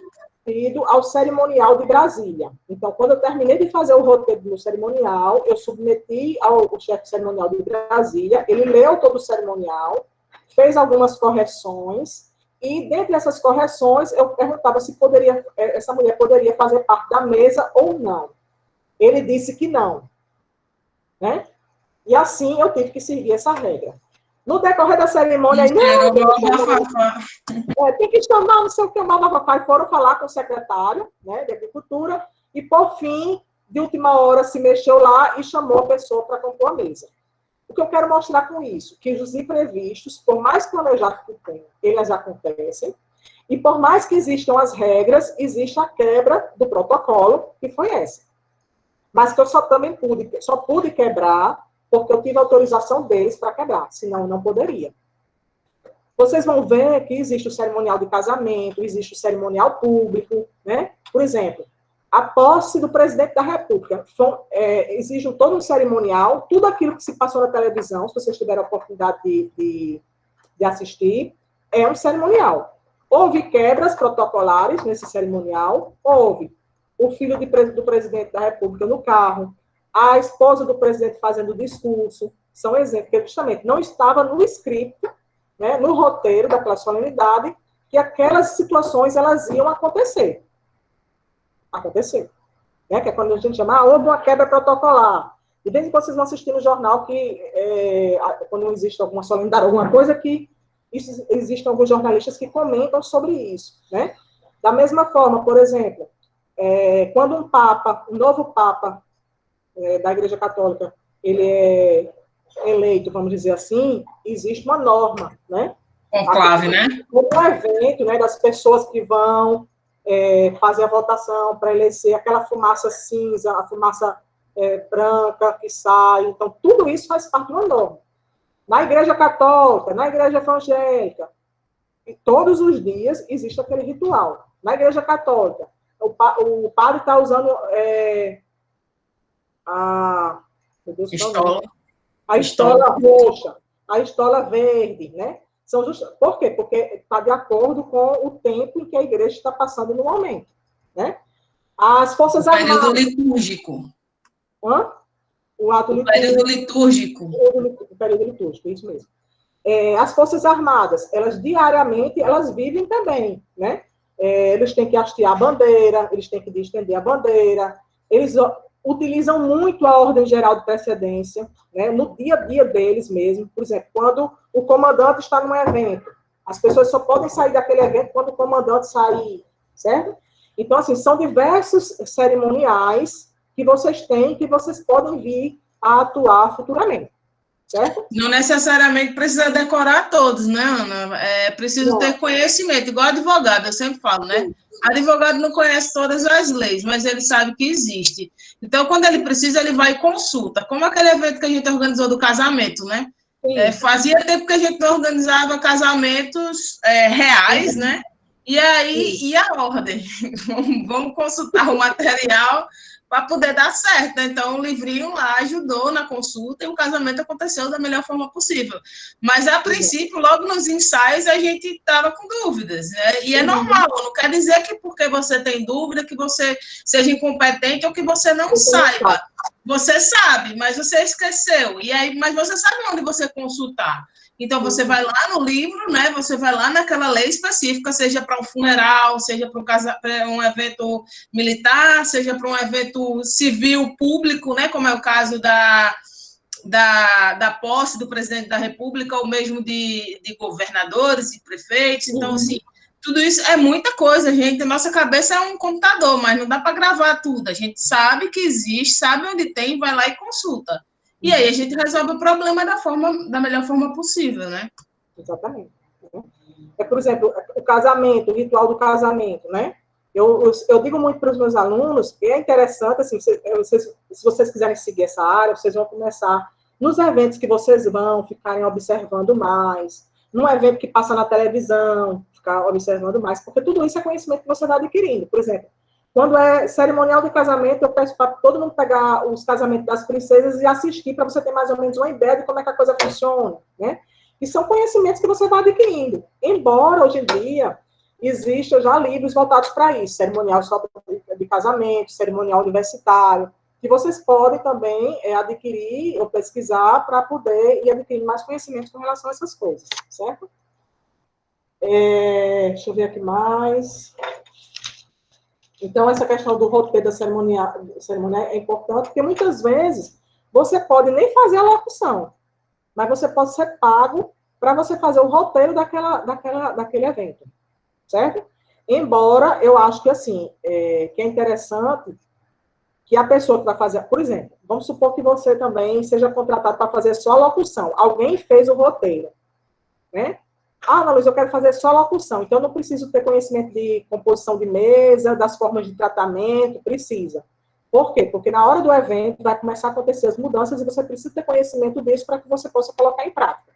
ao cerimonial de Brasília. Então, quando eu terminei de fazer o roteiro do meu cerimonial, eu submeti ao chefe cerimonial de Brasília, ele leu todo o cerimonial, fez algumas correções, e dentre essas correções, eu perguntava se essa mulher poderia fazer parte da mesa ou não. Ele disse que não. Né? E assim eu tive que seguir essa regra. No decorrer da cerimônia, tem que chamar, não sei o que, e foram falar com o secretário, né, de Agricultura, e por fim, de última hora, se mexeu lá e chamou a pessoa para compor a mesa. O que eu quero mostrar com isso? Que os imprevistos, por mais planejados que tenham, eles acontecem, e por mais que existam as regras, existe a quebra do protocolo, que foi essa. Mas que eu só pude quebrar porque eu tive autorização deles para quebrar, senão eu não poderia. Vocês vão ver que existe o cerimonial de casamento, existe o cerimonial público, né? Por exemplo, a posse do presidente da República exige todo um cerimonial, tudo aquilo que se passou na televisão, se vocês tiverem a oportunidade de assistir, é um cerimonial. Houve quebras protocolares nesse cerimonial, houve o filho do presidente da República no carro, a esposa do presidente fazendo discurso, são exemplos que justamente não estava no script, né, no roteiro daquela solenidade, que aquelas situações elas iam acontecer. Né, que é quando a gente chama, houve uma quebra protocolar. De vez em quando vocês vão assistir no jornal que, quando existe alguma solenidade, alguma coisa, que existem alguns jornalistas que comentam sobre isso. Né? Da mesma forma, por exemplo, quando um novo Papa da Igreja Católica, ele é eleito, vamos dizer assim, existe uma norma, né? Conclave, né? Um evento, né, das pessoas que vão fazer a votação para eleger aquela fumaça cinza, a fumaça branca que sai. Então, tudo isso faz parte de uma norma. Na Igreja Católica, na Igreja Evangélica, e todos os dias existe aquele ritual. Na Igreja Católica, o padre está usando a estola roxa, a estola verde, né? Por quê? Porque está de acordo com o tempo em que a igreja está passando no momento, né? As Forças Armadas... Período litúrgico. Hã? O período litúrgico. O período litúrgico, isso mesmo. As Forças Armadas, elas diariamente, elas vivem também, né? Eles têm que hastear a bandeira, eles têm que estender a bandeira, eles utilizam muito a ordem geral de precedência, né, no dia a dia deles mesmo. Por exemplo, quando o comandante está num evento, as pessoas só podem sair daquele evento quando o comandante sair, certo? Então, assim, são diversos cerimoniais que vocês têm, que vocês podem vir a atuar futuramente, certo? Não necessariamente precisa decorar todos, né, Ana? É preciso ter conhecimento, igual advogado, eu sempre falo, né? Sim. Advogado não conhece todas as leis, mas ele sabe que existe. Então, quando ele precisa, ele vai e consulta. Como aquele evento que a gente organizou do casamento, né? Fazia tempo que a gente não organizava casamentos reais, né? E aí, e a ordem? Vamos consultar o material para poder dar certo, né? Então, o livrinho lá ajudou na consulta e o casamento aconteceu da melhor forma possível. Mas, a princípio, logo nos ensaios, a gente estava com dúvidas, né? E é normal, não quer dizer que porque você tem dúvida, que você seja incompetente ou que você não saiba. Você sabe, mas você esqueceu. E aí, mas você sabe onde você consultar. Então, você vai lá no livro, né? Você vai lá naquela lei específica, seja para um funeral, seja para um evento militar, seja para um evento civil público, né? Como é o caso da posse do presidente da República, ou mesmo de governadores e prefeitos. Então, assim, tudo isso é muita coisa, gente. Nossa cabeça é um computador, mas não dá para gravar tudo. A gente sabe que existe, sabe onde tem, vai lá e consulta. E aí a gente resolve o problema da melhor forma possível, né? Exatamente. Por exemplo, o casamento, o ritual do casamento, né? Eu digo muito para os meus alunos que é interessante, assim, se vocês quiserem seguir essa área, vocês vão começar nos eventos que vocês vão ficarem observando mais, num evento que passa na televisão, ficar observando mais, porque tudo isso é conhecimento que você vai adquirindo. Por exemplo, Quando é cerimonial de casamento, eu peço para todo mundo pegar os casamentos das princesas e assistir, para você ter mais ou menos uma ideia de como é que a coisa funciona, né? E são conhecimentos que você vai adquirindo. Embora, hoje em dia, existam já livros voltados para isso, cerimonial só de casamento, cerimonial universitário, que vocês podem também adquirir ou pesquisar para poder ir adquirindo mais conhecimentos com relação a essas coisas, certo? Deixa eu ver aqui mais. Então, essa questão do roteiro da cerimônia é importante, porque muitas vezes você pode nem fazer a locução, mas você pode ser pago para você fazer o roteiro daquele evento, certo? Embora eu acho que, assim, que é interessante que a pessoa que vai fazer, por exemplo, vamos supor que você também seja contratado para fazer só a locução. Alguém fez o roteiro, né? Ah, Ana Luiz, eu quero fazer só locução, então eu não preciso ter conhecimento de composição de mesa, das formas de tratamento, precisa. Por quê? Porque na hora do evento vai começar a acontecer as mudanças e você precisa ter conhecimento disso para que você possa colocar em prática,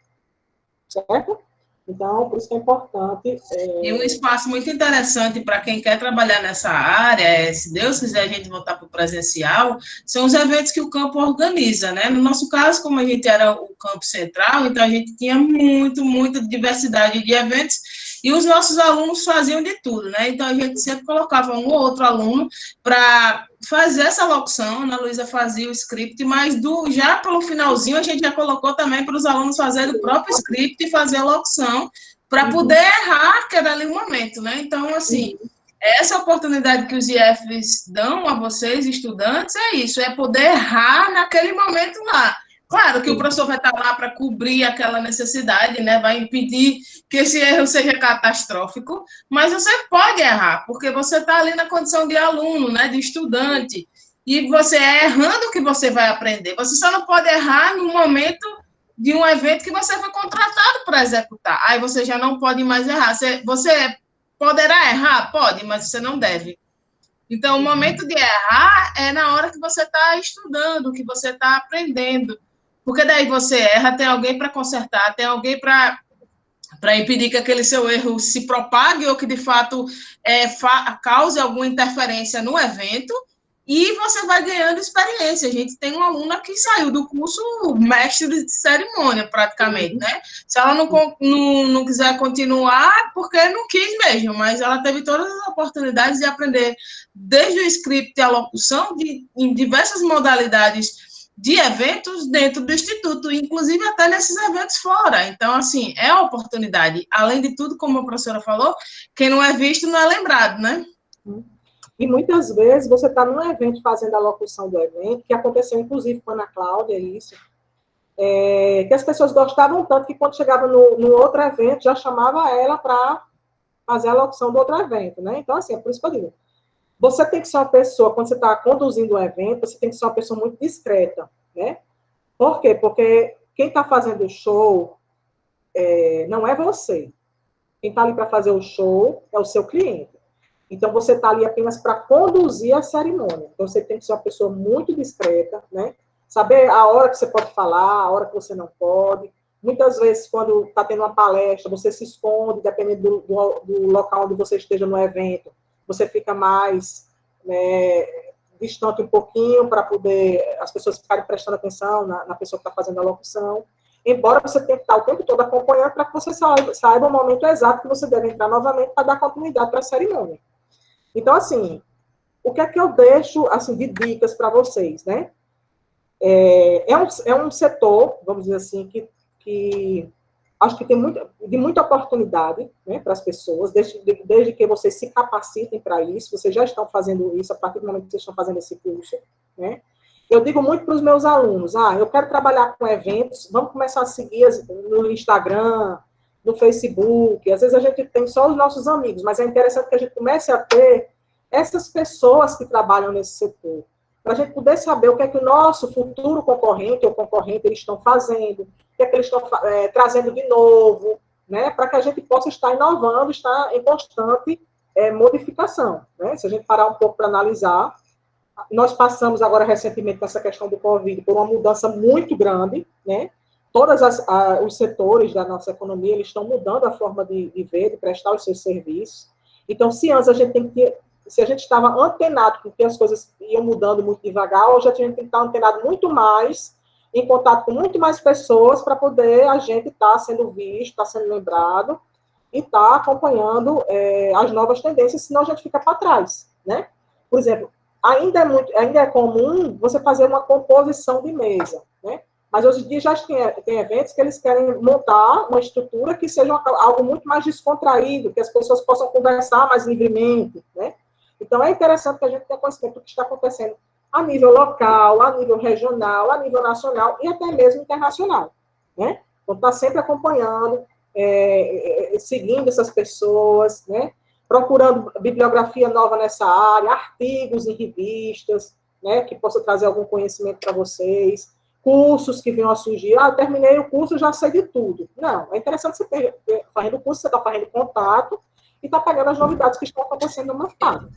certo? Então, por isso que é importante. E um espaço muito interessante para quem quer trabalhar nessa área, se Deus quiser a gente voltar para o presencial, são os eventos que o campo organiza, né? No nosso caso, como a gente era o campo central, então a gente tinha muita diversidade de eventos e os nossos alunos faziam de tudo, né? Então a gente sempre colocava um ou outro aluno para fazer essa locução, a Ana Luísa fazia o script, mas já pelo finalzinho a gente já colocou também para os alunos fazerem o próprio script e fazer a locução, para poder errar, que era ali o momento, né? Então, assim, essa oportunidade que os IFs dão a vocês, estudantes, é isso, é poder errar naquele momento lá. Claro que o professor vai estar lá para cobrir aquela necessidade, né? Vai impedir que esse erro seja catastrófico, mas você pode errar, porque você está ali na condição de aluno, né? De estudante, e você é errando que você vai aprender. Você só não pode errar no momento de um evento que você foi contratado para executar. Aí você já não pode mais errar. Você poderá errar? Pode, mas você não deve. Então, o momento de errar é na hora que você está estudando, que você está aprendendo. Porque daí você erra, tem alguém para consertar, tem alguém para impedir que aquele seu erro se propague ou que, de fato, cause alguma interferência no evento, e você vai ganhando experiência. A gente tem uma aluna que saiu do curso mestre de cerimônia, praticamente, né? Se ela não quiser continuar, porque não quis mesmo, mas ela teve todas as oportunidades de aprender desde o script à locução, em diversas modalidades de eventos dentro do Instituto, inclusive até nesses eventos fora. Então, assim, é uma oportunidade. Além de tudo, como a professora falou, quem não é visto não é lembrado, né? E muitas vezes você está num evento fazendo a locução do evento, que aconteceu inclusive com a Ana Cláudia, isso, que as pessoas gostavam tanto que quando chegava no outro evento, já chamava ela para fazer a locução do outro evento, né? Então, assim, é por isso que eu digo, você tem que ser uma pessoa, quando você está conduzindo um evento, você tem que ser uma pessoa muito discreta, né? Por quê? Porque quem está fazendo o show não é você. Quem está ali para fazer o show é o seu cliente. Então, você está ali apenas para conduzir a cerimônia. Então, você tem que ser uma pessoa muito discreta, né? Saber a hora que você pode falar, a hora que você não pode. Muitas vezes, quando está tendo uma palestra, você se esconde, dependendo do local onde você esteja no evento. Você fica mais distante um pouquinho para poder as pessoas ficarem prestando atenção na pessoa que está fazendo a locução. Embora você tenha que estar o tempo todo acompanhando para que você saiba o momento exato que você deve entrar novamente para dar continuidade para a cerimônia. Então, assim, o que é que eu deixo assim, de dicas para vocês, né? É um setor, vamos dizer assim, que acho que tem muita oportunidade, né, para as pessoas, desde que vocês se capacitem para isso, vocês já estão fazendo isso a partir do momento que vocês estão fazendo esse curso, né? Eu digo muito para os meus alunos, eu quero trabalhar com eventos, vamos começar a seguir no Instagram, no Facebook, às vezes a gente tem só os nossos amigos, mas é interessante que a gente comece a ter essas pessoas que trabalham nesse setor, para a gente poder saber o que é que o nosso futuro concorrente ou concorrente eles estão fazendo, o que é que eles estão trazendo de novo, né, para que a gente possa estar inovando, estar em constante modificação, né? Se a gente parar um pouco para analisar, nós passamos agora recentemente nessa questão do Covid por uma mudança muito grande, né? Todos os setores da nossa economia, eles estão mudando a forma de ver, de prestar os seus serviços. Então, se antes a gente se a gente estava antenado, porque as coisas iam mudando muito devagar, hoje a gente tem que estar antenado muito mais, em contato com muito mais pessoas, para poder a gente estar sendo visto, estar sendo lembrado, e estar acompanhando as novas tendências, senão a gente fica para trás, né? Por exemplo, ainda é comum você fazer uma composição de mesa, né? Mas hoje em dia já tem eventos que eles querem montar uma estrutura que seja algo muito mais descontraído, que as pessoas possam conversar mais livremente, né? Então, é interessante que a gente tenha conhecimento do que está acontecendo a nível local, a nível regional, a nível nacional e até mesmo internacional, né? Então, está sempre acompanhando, seguindo essas pessoas, né? Procurando bibliografia nova nessa área, artigos em revistas, né? Que possa trazer algum conhecimento para vocês, cursos que venham a surgir. Ah, eu terminei o curso, já sei de tudo. Não, é interessante você ter fazendo o curso, você está fazendo contato e está pegando as novidades que estão acontecendo no mercado.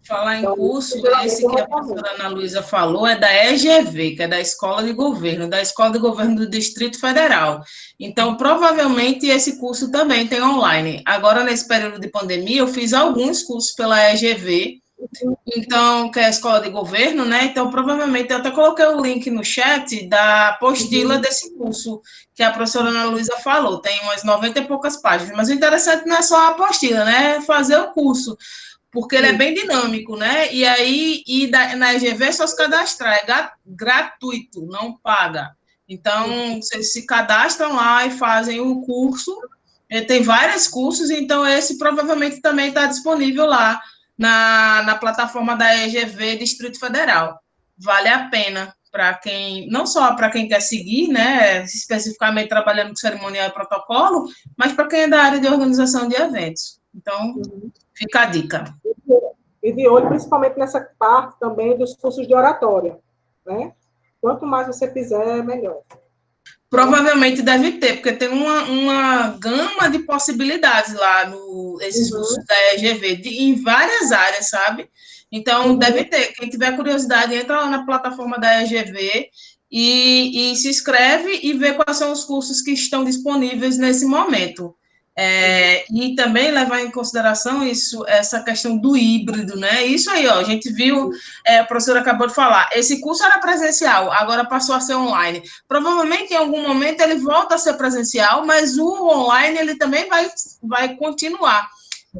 Falar em curso, esse que a professora Ana Luísa falou é da EGV, que é da Escola de Governo do Distrito Federal. Então, provavelmente, esse curso também tem online. Agora, nesse período de pandemia, eu fiz alguns cursos pela EGV, então, que é a Escola de Governo, né? Então, provavelmente, eu até coloquei o link no chat da apostila desse curso, que a professora Ana Luísa falou, tem umas 90 e poucas páginas, mas o interessante não é só a apostila, né? É fazer o curso, porque ele é bem dinâmico, né? E aí, na EGV é só se cadastrar, é gratuito, não paga. Então, vocês se cadastram lá e fazem o curso. Tem vários cursos, então esse provavelmente também está disponível lá na plataforma da EGV Distrito Federal. Vale a pena para quem, não só para quem quer seguir, né, especificamente trabalhando com cerimonial e protocolo, mas para quem é da área de organização de eventos. Então, fica a dica. E de olho, principalmente nessa parte também dos cursos de oratória, né? Quanto mais você fizer, melhor. Provavelmente deve ter, porque tem uma gama de possibilidades lá nesses cursos da EGV, em várias áreas, sabe? Então, deve ter. Quem tiver curiosidade, entra lá na plataforma da EGV e se inscreve e vê quais são os cursos que estão disponíveis nesse momento. E também levar em consideração essa questão do híbrido, né? Isso aí, ó, a gente viu, a professora acabou de falar, esse curso era presencial, agora passou a ser online. Provavelmente, em algum momento, ele volta a ser presencial, mas o online, ele também vai continuar.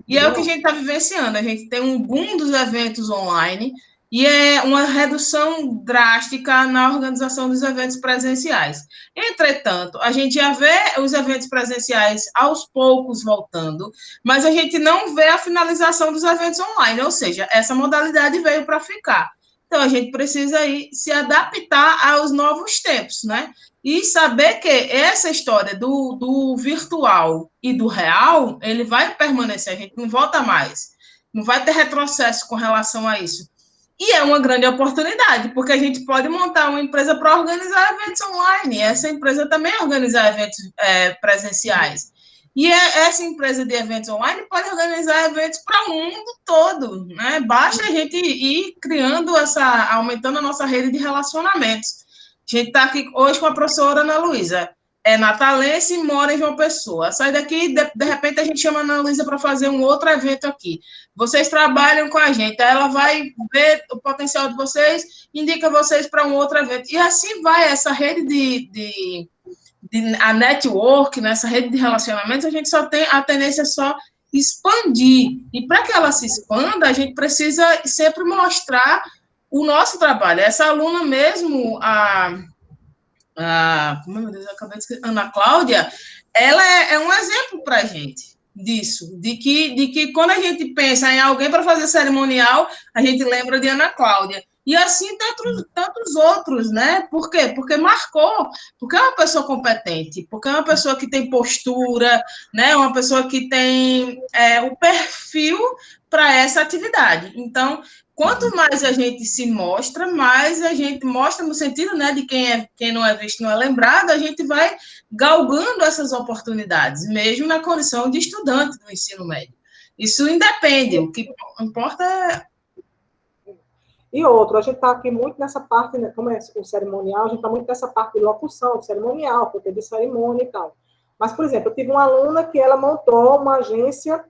E é o que a gente está vivenciando, a gente tem um boom dos eventos online, e é uma redução drástica na organização dos eventos presenciais. Entretanto, a gente já vê os eventos presenciais aos poucos voltando, mas a gente não vê a finalização dos eventos online, ou seja, essa modalidade veio para ficar. Então, a gente precisa aí se adaptar aos novos tempos, né? E saber que essa história do virtual e do real, ele vai permanecer, a gente não volta mais. Não vai ter retrocesso com relação a isso. E é uma grande oportunidade, porque a gente pode montar uma empresa para organizar eventos online. Essa empresa também organiza eventos presenciais. E essa empresa de eventos online pode organizar eventos para o mundo todo, né? Basta a gente ir criando aumentando a nossa rede de relacionamentos. A gente está aqui hoje com a professora Ana Luísa. É natalense e mora em João Pessoa. Sai daqui, de repente a gente chama a Ana Luísa para fazer um outro evento aqui. Vocês trabalham com a gente, ela vai ver o potencial de vocês, indica vocês para um outro evento. E assim vai essa rede a network, nessa rede de relacionamentos, a gente só tem a tendência só expandir. E para que ela se expanda, a gente precisa sempre mostrar o nosso trabalho. Essa aluna mesmo, como meu Deus, eu acabei de esquecer, Ana Cláudia, ela é um exemplo para a gente disso, de que quando a gente pensa em alguém para fazer cerimonial, a gente lembra de Ana Cláudia. E assim tantos outros, né? Por quê? Porque marcou, porque é uma pessoa competente, porque é uma pessoa que tem postura, né? Uma pessoa que tem o perfil para essa atividade. Então, quanto mais a gente se mostra, mais a gente mostra no sentido, né, de quem não é visto não é lembrado, a gente vai galgando essas oportunidades, mesmo na condição de estudante do ensino médio. Isso independe, o que importa é... E outro, a gente está aqui muito nessa parte, né, como é o cerimonial, a gente está muito nessa parte de locução, de cerimonial, porque de cerimônia e tal. Mas, por exemplo, eu tive uma aluna que ela montou uma agência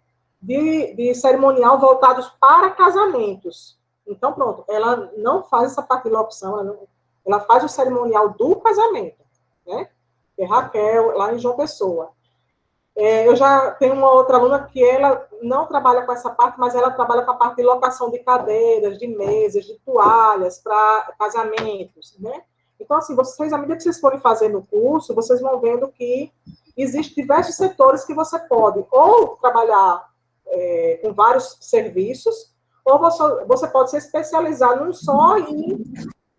de cerimonial voltados para casamentos. Então, pronto, ela não faz essa parte de locução, ela faz o cerimonial do casamento, né? É Raquel, lá em João Pessoa. Eu já tenho uma outra aluna que ela não trabalha com essa parte, mas ela trabalha com a parte de locação de cadeiras, de mesas, de toalhas para casamentos, né? Então, assim, vocês, à medida que vocês forem fazer no curso, vocês vão vendo que existem diversos setores que você pode ou trabalhar com vários serviços, ou você pode se especializar num só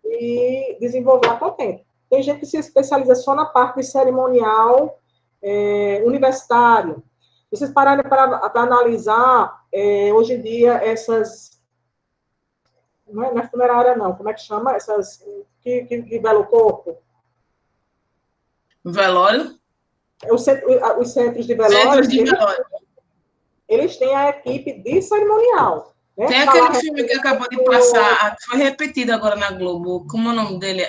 e desenvolver a contento. Tem gente que se especializa só na parte de cerimonial universitário. Se vocês pararem para analisar, hoje em dia, essas... Não é funerária, não. Como é que chama? Essas que vela o corpo? Velório? Os centros de velório, Centros de velório. Eles têm a equipe de cerimonial. Né? Tem aquele filme que acabou de passar, foi repetido agora na Globo. Como é o nome dele?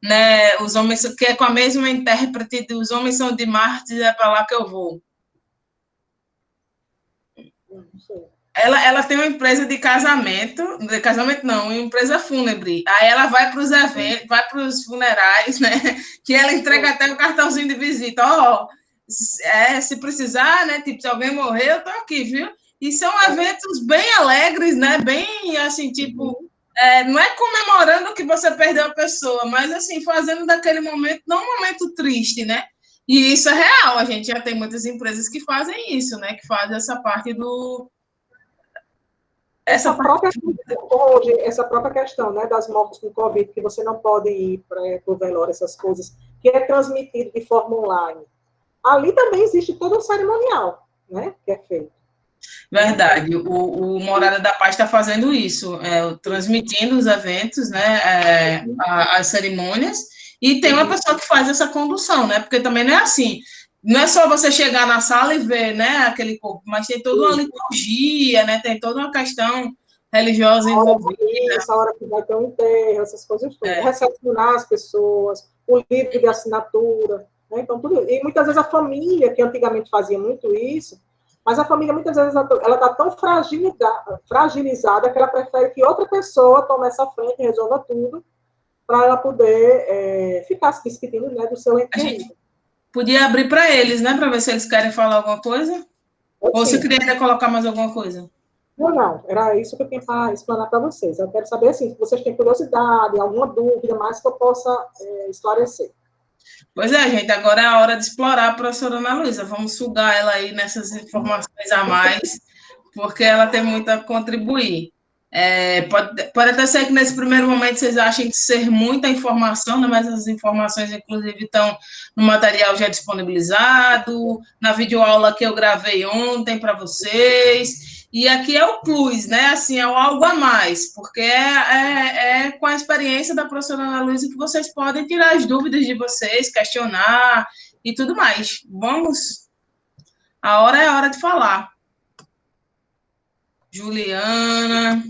Né, os homens, que é com a mesma intérprete de Os Homens São de Marte, é para lá que eu vou. Ela tem uma empresa de casamento não, uma empresa fúnebre. Aí ela vai para os eventos, vai para os funerais, né? Que ela entrega até o cartãozinho de visita. Se precisar, né? Tipo, se alguém morrer, eu tô aqui, viu? E são eventos bem alegres, né? Bem, assim, tipo... não é comemorando que você perdeu a pessoa, mas, assim, fazendo daquele momento, não um momento triste, né? E isso é real, a gente já tem muitas empresas que fazem isso, né? Que fazem essa parte do... Essa própria questão, né, das mortes com Covid, que você não pode ir para o velório, essas coisas, que é transmitido de forma online. Ali também existe todo um cerimonial, né, que é feito. Verdade, o Morada da Paz está fazendo isso, transmitindo os eventos, né, as cerimônias, e tem uma pessoa que faz essa condução, né, porque também não é assim, não é só você chegar na sala e ver, né, aquele corpo, mas tem toda uma liturgia, né, tem toda uma questão religiosa envolvida. Essa hora que vai ter um enterro, essas coisas todas, recepcionar as pessoas, o livro de assinatura, né, então tudo, e muitas vezes a família, que antigamente fazia muito isso, mas a família, muitas vezes, ela está tão fragilizada que ela prefere que outra pessoa tome essa frente e resolva tudo, para ela poder ficar se despedindo, né, do seu ente querido. Podia abrir para eles, né, para ver se eles querem falar alguma coisa? Ou você queria colocar mais alguma coisa? Não, era isso que eu tinha para explanar para vocês. Eu quero saber, assim, se vocês têm curiosidade, alguma dúvida mais que eu possa esclarecer. Pois é, gente, agora é a hora de explorar a professora Ana Luísa. Vamos sugar ela aí nessas informações a mais, porque ela tem muito a contribuir. Pode até ser que nesse primeiro momento vocês achem que ser muita informação, né, mas as informações, inclusive, estão no material já disponibilizado, na videoaula que eu gravei ontem para vocês. E aqui é o plus, né? Assim, é o algo a mais, porque é com a experiência da professora Ana Luísa que vocês podem tirar as dúvidas de vocês, questionar e tudo mais. Vamos? A hora é a hora de falar. Juliana.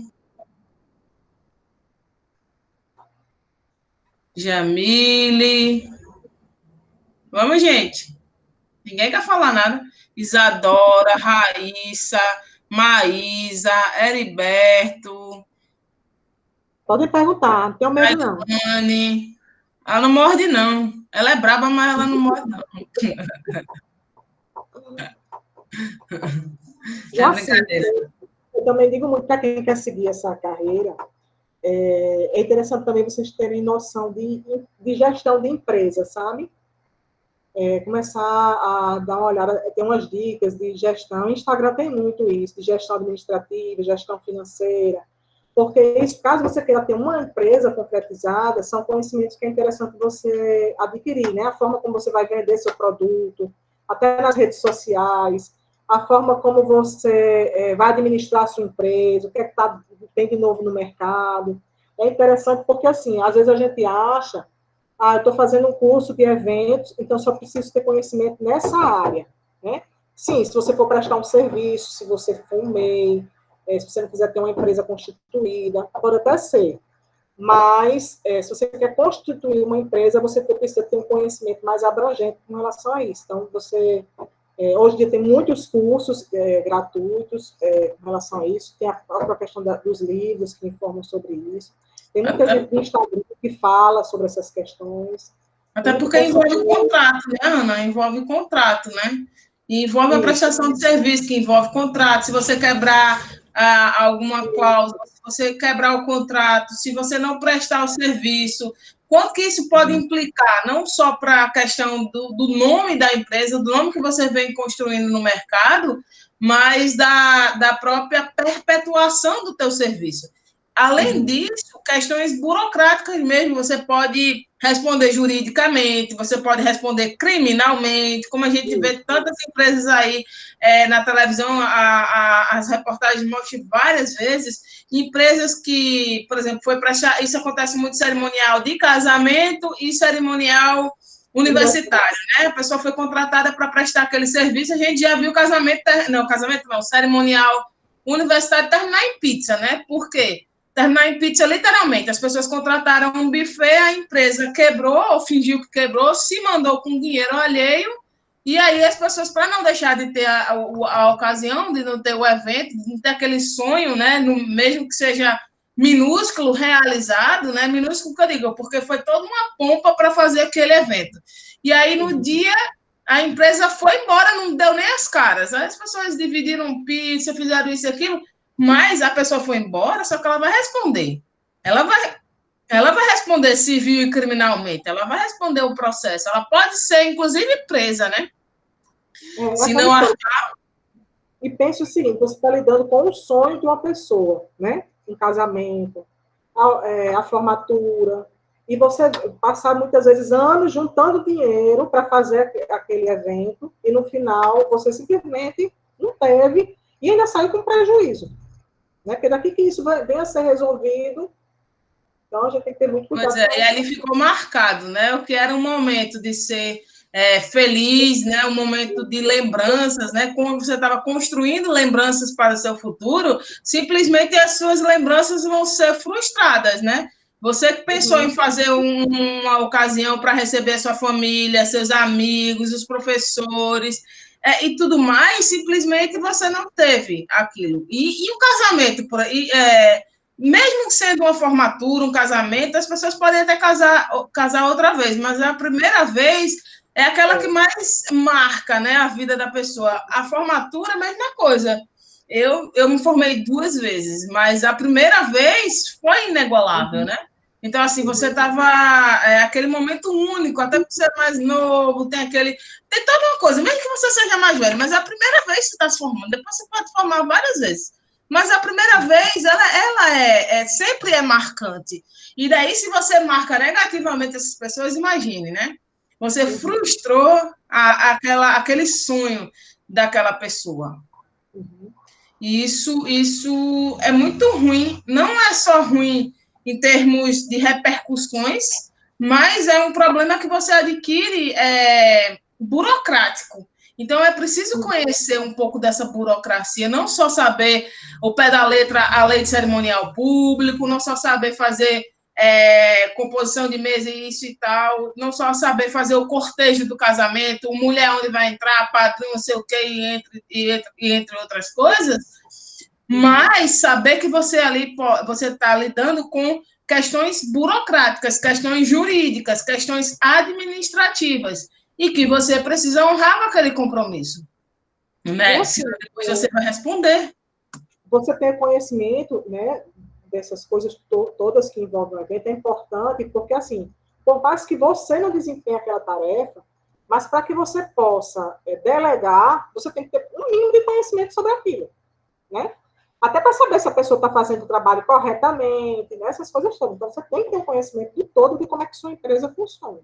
Jamile. Vamos, gente. Ninguém quer falar nada. Isadora, Raíssa, Maísa, Heriberto. Pode perguntar, não tenho medo, não. Daiane. Ela não morde, não. Ela é braba, mas ela não morde, não. Já brincadeira. Eu também digo muito para quem quer seguir essa carreira, é interessante também vocês terem noção de gestão de empresa, sabe? Começar a dar uma olhada, tem umas dicas de gestão, o Instagram tem muito isso, de gestão administrativa, gestão financeira, porque isso, caso você queira ter uma empresa concretizada, são conhecimentos que é interessante você adquirir, né? A forma como você vai vender seu produto, até nas redes sociais, a forma como você vai administrar a sua empresa, o que é que tem de novo no mercado. É interessante porque, assim, às vezes a gente acha, eu estou fazendo um curso de eventos, então só preciso ter conhecimento nessa área, né? Sim, se você for prestar um serviço, se você for um MEI, se você não quiser ter uma empresa constituída, pode até ser. Mas, se você quer constituir uma empresa, você precisa ter um conhecimento mais abrangente com relação a isso. Então, você Hoje em dia tem muitos cursos gratuitos em relação a isso, tem a própria questão dos livros que informam sobre isso, tem muita gente no Instagram que fala sobre essas questões. Até porque envolve o contrato, né, Ana? Envolve o contrato, né? E envolve a prestação de serviço, que envolve contrato. Se você quebrar alguma cláusula, se você quebrar o contrato, se você não prestar o serviço, quanto que isso pode implicar? Não só para a questão do nome da empresa, do nome que você vem construindo no mercado, mas da própria perpetuação do teu serviço. Além disso, questões burocráticas mesmo, você pode responder juridicamente, você pode responder criminalmente, como a gente vê tantas empresas aí na televisão, as reportagens mostram várias vezes, empresas que, por exemplo, foi prestar, isso acontece muito cerimonial de casamento e cerimonial universitário, né? A pessoa foi contratada para prestar aquele serviço, a gente já viu casamento não, cerimonial universitário terminar em pizza, né? Por quê? Terminar em pizza, literalmente. As pessoas contrataram um buffet, a empresa quebrou, ou fingiu que quebrou, se mandou com dinheiro alheio, e aí as pessoas, para não deixar de ter a ocasião, de não ter o evento, de não ter aquele sonho, né, mesmo que seja minúsculo, realizado, né, minúsculo que eu digo, porque foi toda uma pompa para fazer aquele evento. E aí, no dia, a empresa foi embora, não deu nem as caras. Aí as pessoas dividiram pizza, fizeram isso e aquilo, mas a pessoa foi embora, só que ela vai responder. Ela vai responder civil e criminalmente, ela vai responder o processo, ela pode ser, inclusive, presa, né? Se não achar... E pense o seguinte, você está lidando com o sonho de uma pessoa, né? Um casamento, a formatura, e você passar muitas vezes anos juntando dinheiro para fazer aquele evento, e no final você simplesmente não teve, e ainda sai com prejuízo. Né? Porque daqui que isso venha a ser resolvido, então a gente tem que ter muito cuidado. Pois é, e ali ficou marcado, né? O que era um momento de ser feliz, né? Um momento de lembranças, né? Quando você estava construindo lembranças para o seu futuro, simplesmente as suas lembranças vão ser frustradas, né? Você que pensou em fazer uma ocasião para receber a sua família, seus amigos, os professores, e tudo mais, simplesmente você não teve aquilo. E o casamento, mesmo sendo uma formatura, um casamento, as pessoas podem até casar outra vez, mas a primeira vez é aquela que mais marca, né, a vida da pessoa. A formatura, a mesma coisa. Eu me formei 2 vezes, mas a primeira vez foi inigualável, né? Então, assim, você estava... aquele momento único, até porque você é mais novo, tem toda uma coisa, mesmo que você seja mais velho, mas é a primeira vez que você está se formando, depois você pode formar várias vezes. Mas a primeira vez, ela sempre é marcante. E daí, se você marca negativamente essas pessoas, imagine, né? Você frustrou aquele sonho daquela pessoa. E isso é muito ruim. Não é só ruim em termos de repercussões, mas é um problema que você adquire burocrático. Então, é preciso conhecer um pouco dessa burocracia, não só saber o pé da letra, a lei de cerimonial público, não só saber fazer composição de mesa e isso e tal, não só saber fazer o cortejo do casamento, mulher onde vai entrar, padrinho, não sei o quê, e entre outras coisas, mas saber que você está lidando com questões burocráticas, questões jurídicas, questões administrativas, e que você precisa honrar aquele compromisso. Né? Assim, depois você vai responder. Você ter conhecimento, né, dessas coisas todas que envolvem o evento é importante, porque, assim, por mais que você não desempenhe aquela tarefa, mas para que você possa delegar, você tem que ter um mínimo de conhecimento sobre aquilo, né? Até para saber se a pessoa está fazendo o trabalho corretamente, né? Essas coisas todas. Então, você tem que ter conhecimento de todo de como é que sua empresa funciona.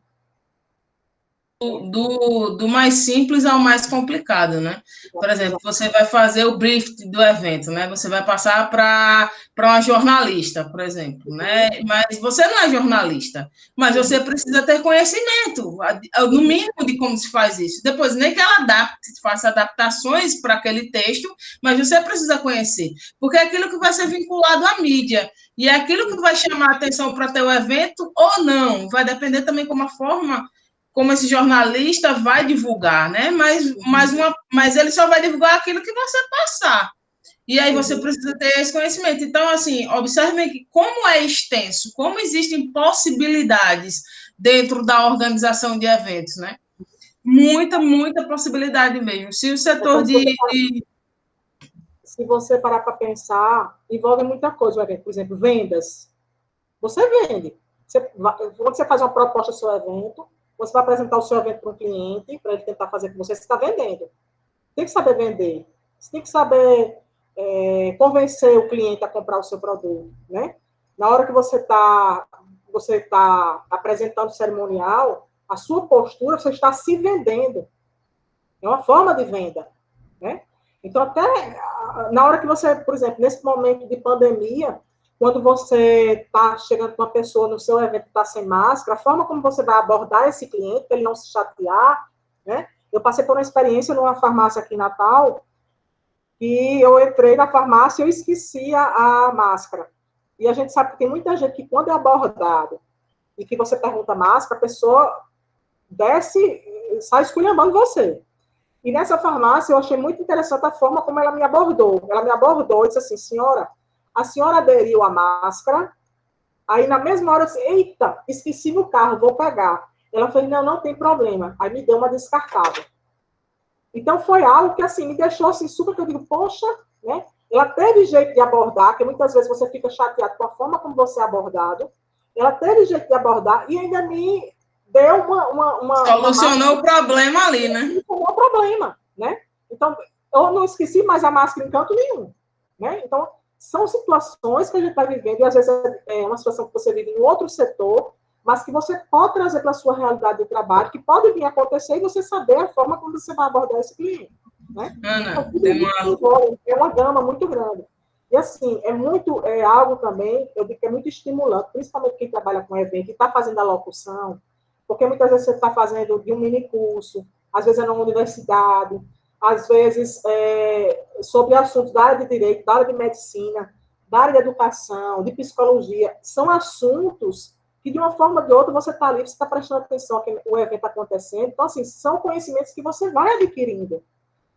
Do mais simples ao mais complicado, né? Por exemplo, você vai fazer o briefing do evento, né? Você vai passar para uma jornalista, por exemplo, né? Mas você não é jornalista, mas você precisa ter conhecimento, no mínimo, de como se faz isso. Depois, nem que ela faça adaptações para aquele texto, mas você precisa conhecer, porque é aquilo que vai ser vinculado à mídia, e é aquilo que vai chamar a atenção para teu evento ou não, vai depender também como a forma como esse jornalista vai divulgar, né? Mas ele só vai divulgar aquilo que você passar. E aí você precisa ter esse conhecimento. Então, assim, observem que como é extenso, como existem possibilidades dentro da organização de eventos, né? Muita possibilidade mesmo. Se o setor Então, se você parar para pensar, envolve muita coisa o evento. Por exemplo, vendas. Você vende. Quando você faz uma proposta do seu evento, você vai apresentar o seu evento para um cliente, para ele tentar fazer com você, você está vendendo. Tem que saber vender. Você tem que saber convencer o cliente a comprar o seu produto, né? Na hora que você tá apresentando o cerimonial, a sua postura, você está se vendendo. É uma forma de venda, né? Então, até na hora que você, por exemplo, nesse momento de pandemia, quando você está chegando com uma pessoa no seu evento que está sem máscara, a forma como você vai abordar esse cliente, para ele não se chatear, né? Eu passei por uma experiência numa farmácia aqui em Natal, e eu entrei na farmácia e eu esqueci a máscara. E a gente sabe que tem muita gente que, quando é abordado e que você pergunta máscara, a pessoa desce, sai esculhambando você. E nessa farmácia eu achei muito interessante a forma como ela me abordou. Ela me abordou e disse assim, senhora, a senhora aderiu à máscara? Aí na mesma hora eu disse, eita, esqueci no carro, vou pegar. Ela falou, não tem problema. Aí me deu uma descartada. Então, foi algo que, assim, me deixou, assim, super, que eu digo, poxa, né? Ela teve jeito de abordar, que muitas vezes você fica chateado com a forma como você é abordado. Ela teve jeito de abordar e ainda me deu solucionou o problema ali, né? Solucionou o problema, né? Então, eu não esqueci mais a máscara em canto nenhum, né? Então, são situações que a gente está vivendo, e às vezes é uma situação que você vive em outro setor, mas que você pode trazer para a sua realidade de trabalho, que pode vir a acontecer e você saber a forma como você vai abordar esse cliente. Né? Ana, então, é uma gama muito grande. E assim, é algo também, eu digo que é muito estimulante, principalmente quem trabalha com evento e está fazendo a locução, porque muitas vezes você está fazendo de um mini curso, às vezes é na universidade, às vezes sobre assuntos da área de direito, da área de medicina, da área de educação, de psicologia, são assuntos que, de uma forma ou de outra, você está ali, você está prestando atenção que o evento está acontecendo. Então, assim, são conhecimentos que você vai adquirindo.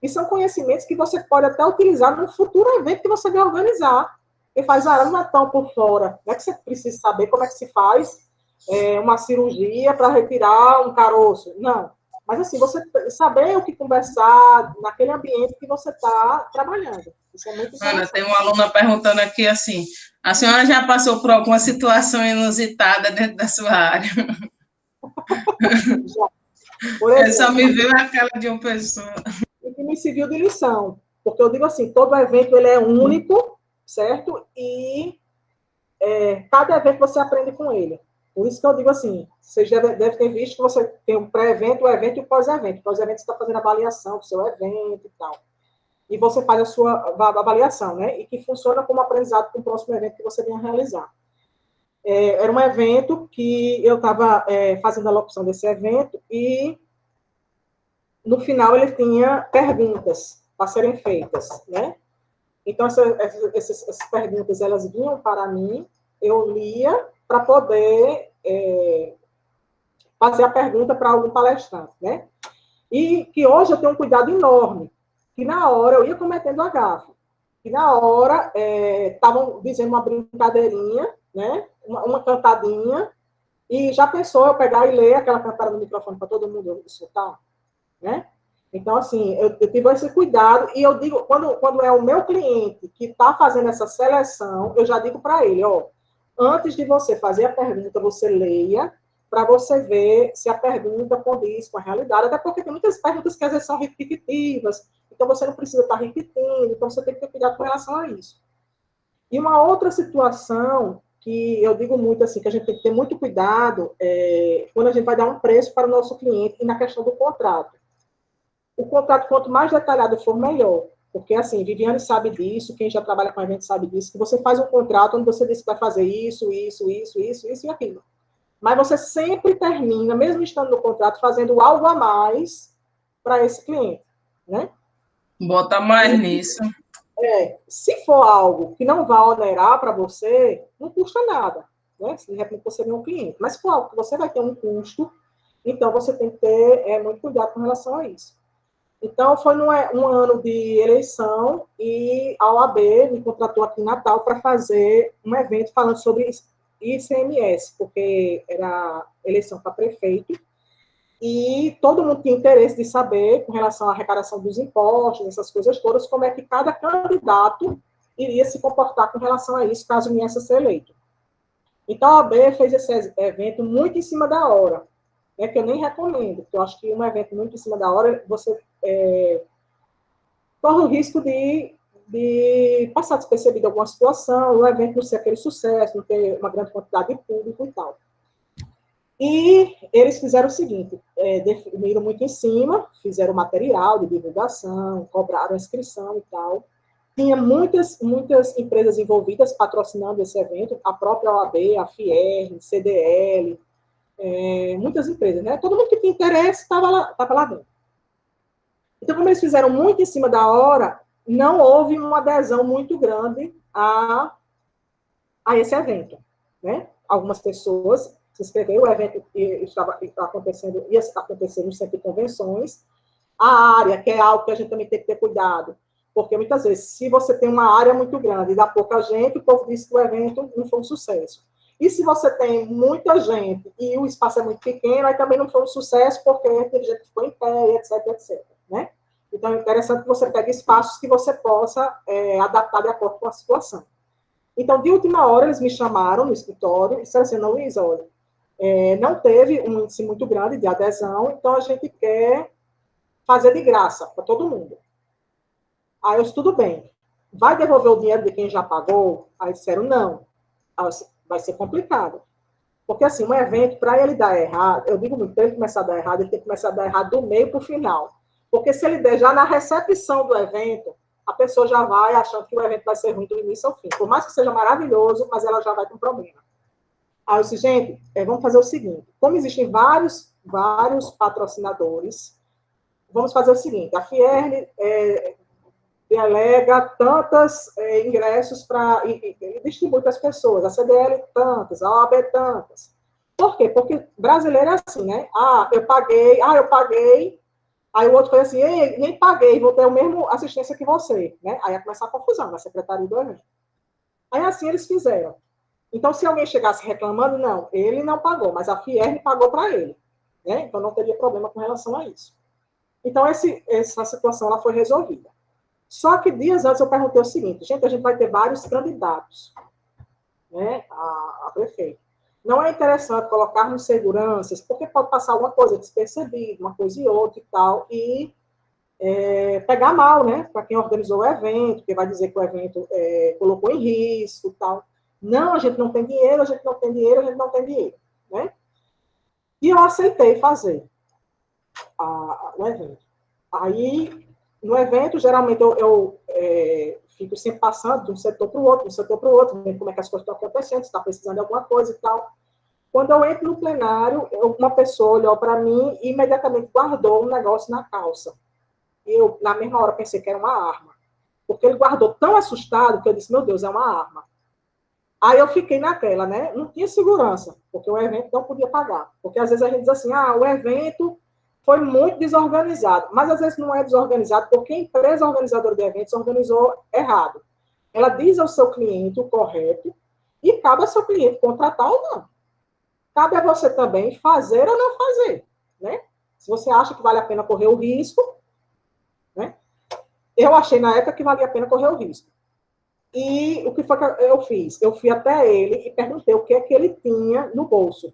E são conhecimentos que você pode até utilizar no futuro evento que você vai organizar. E faz, não é tão por fora. Não é que você precisa saber como é que se faz uma cirurgia para retirar um caroço. Não. Mas, assim, você saber o que conversar naquele ambiente que você está trabalhando. Isso é muito interessante. Ana, tem uma aluna perguntando aqui assim, a senhora já passou por alguma situação inusitada dentro da sua área? Já. Por exemplo, só me veio aquela de uma pessoa. E que me serviu de lição. Porque eu digo assim, todo evento ele é único, certo? E cada evento você aprende com ele. Por isso que eu digo assim, vocês devem ter visto que você tem um pré-evento, o evento e o pós-evento. O pós-evento você está fazendo avaliação do seu evento e tal. E você faz a sua avaliação, né? E que funciona como aprendizado para o próximo evento que você venha realizar. Era um evento que eu estava fazendo a locução desse evento e no final ele tinha perguntas para serem feitas, né? Então, essas perguntas, elas vinham para mim, eu lia para poder fazer a pergunta para algum palestrante, né? E que hoje eu tenho um cuidado enorme, que na hora eu ia cometendo a gafe, que na hora estavam dizendo uma brincadeirinha, né? Uma cantadinha, e já pensou eu pegar e ler aquela cantada no microfone para todo mundo escutar, né? Então, assim, eu tive esse cuidado, e eu digo, quando é o meu cliente que está fazendo essa seleção, eu já digo para ele, antes de você fazer a pergunta, você leia, para você ver se a pergunta condiz com a realidade, até porque tem muitas perguntas que às vezes são repetitivas, então você não precisa estar repetindo, então você tem que ter cuidado com relação a isso. E uma outra situação que eu digo muito assim, que a gente tem que ter muito cuidado, quando a gente vai dar um preço para o nosso cliente, e na questão do contrato. O contrato, quanto mais detalhado for, melhor. Porque, assim, Viviane sabe disso, quem já trabalha com a gente sabe disso, que você faz um contrato onde você diz que vai fazer isso e aquilo. Mas você sempre termina, mesmo estando no contrato, fazendo algo a mais para esse cliente, né? Bota mais nisso. Se for algo que não vai onerar para você, não custa nada, né? Se de repente você vê um cliente. Mas se for algo que você vai ter um custo, Então, você tem que ter muito cuidado com relação a isso. Então, foi um ano de eleição e a OAB me contratou aqui em Natal para fazer um evento falando sobre ICMS, porque era eleição para prefeito, e todo mundo tinha interesse de saber, com relação à arrecadação dos impostos, essas coisas todas, como é que cada candidato iria se comportar com relação a isso, caso viesse a ser eleito. Então, a OAB fez esse evento muito em cima da hora, né, que eu nem recomendo, porque eu acho que um evento muito em cima da hora, você corre o risco de passar despercebido alguma situação, o evento não ser aquele sucesso, não ter uma grande quantidade de público e tal. E eles fizeram o seguinte, definiram muito em cima, fizeram material de divulgação, cobraram a inscrição e tal. Tinha muitas empresas envolvidas patrocinando esse evento, a própria OAB, a FIER, CDL, muitas empresas, né? Todo mundo que tinha interesse estava lá dentro. Então, como eles fizeram muito em cima da hora, não houve uma adesão muito grande a esse evento, né? Algumas pessoas se inscreveram, o evento ia acontecer no centro de convenções, a área, que é algo que a gente também tem que ter cuidado, porque muitas vezes, se você tem uma área muito grande e dá pouca gente, o povo diz que o evento não foi um sucesso. E se você tem muita gente e o espaço é muito pequeno, aí também não foi um sucesso, porque teve gente que ficou em pé, etc, etc, né? Então, é interessante que você pegue espaços que você possa adaptar de acordo com a situação. Então, de última hora, eles me chamaram no escritório e disseram assim, não, Luiz, olha, não teve um índice muito grande de adesão, então a gente quer fazer de graça para todo mundo. Aí eu disse, tudo bem. Vai devolver o dinheiro de quem já pagou? Aí disseram, não. Aí disse, vai ser complicado. Porque, assim, um evento, para ele dar errado, eu digo muito, para ele começar a dar errado, ele tem que começar a dar errado do meio para o final. Porque se ele der já na recepção do evento, a pessoa já vai achando que o evento vai ser ruim do início ao fim. Por mais que seja maravilhoso, mas ela já vai com problema. Aí eu disse, gente, vamos fazer o seguinte. Como existem vários patrocinadores, vamos fazer o seguinte. A FIERN delega tantos ingressos e distribui para as pessoas. A CDL tantas, a OAB tantas. Por quê? Porque brasileiro é assim, né? Eu paguei. Aí o outro foi assim, nem paguei, vou ter a mesma assistência que você, né? Aí ia começar a confusão na secretaria do evento. Aí assim eles fizeram. Então, se alguém chegasse reclamando, não, ele não pagou, mas a FIERN pagou para ele, né? Então não teria problema com relação a isso. Então, essa situação ela foi resolvida. Só que dias antes eu perguntei o seguinte, gente, a gente vai ter vários candidatos, né, a prefeito. Não é interessante colocarmos seguranças, porque pode passar alguma coisa despercebida, uma coisa e outra e tal, e pegar mal, né, para quem organizou o evento, que vai dizer que o evento colocou em risco e tal. Não, a gente não tem dinheiro, né? E eu aceitei fazer o evento. Aí, no evento, geralmente eu fico sempre passando de um setor para o outro, vendo como é que as coisas estão acontecendo, se está precisando de alguma coisa e tal. Quando eu entro no plenário, uma pessoa olhou para mim e imediatamente guardou um negócio na calça. E eu, na mesma hora, pensei que era uma arma. Porque ele guardou tão assustado que eu disse, meu Deus, é uma arma. Aí eu fiquei naquela, né? Não tinha segurança, porque o evento não podia pagar. Porque às vezes a gente diz assim, o evento foi muito desorganizado. Mas às vezes não é desorganizado, porque a empresa organizadora de eventos organizou errado. Ela diz ao seu cliente o correto e cabe ao seu cliente contratar ou não. Cabe a você também fazer ou não fazer, né? Se você acha que vale a pena correr o risco, né? Eu achei na época que valia a pena correr o risco. E o que foi que eu fiz? Eu fui até ele e perguntei o que é que ele tinha no bolso,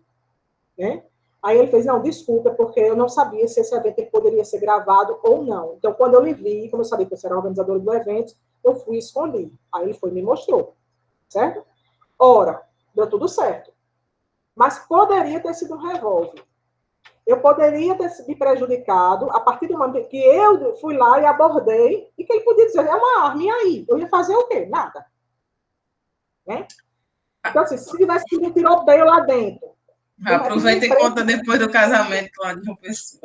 né? Aí ele fez, não, desculpa, porque eu não sabia se esse evento poderia ser gravado ou não. Então, quando eu lhe vi, como eu sabia que você era organizador do evento, eu fui e escondi. Aí ele foi e me mostrou, certo? Ora, deu tudo certo. Mas poderia ter sido um revólver. Eu poderia ter me prejudicado a partir do momento que eu fui lá e abordei, e que ele podia dizer, é uma arma, e aí? Eu ia fazer o quê? Nada. Né? Então, assim, se tivesse tido um tiroteio lá dentro... Aproveita e conta depois do casamento lá de uma pessoa.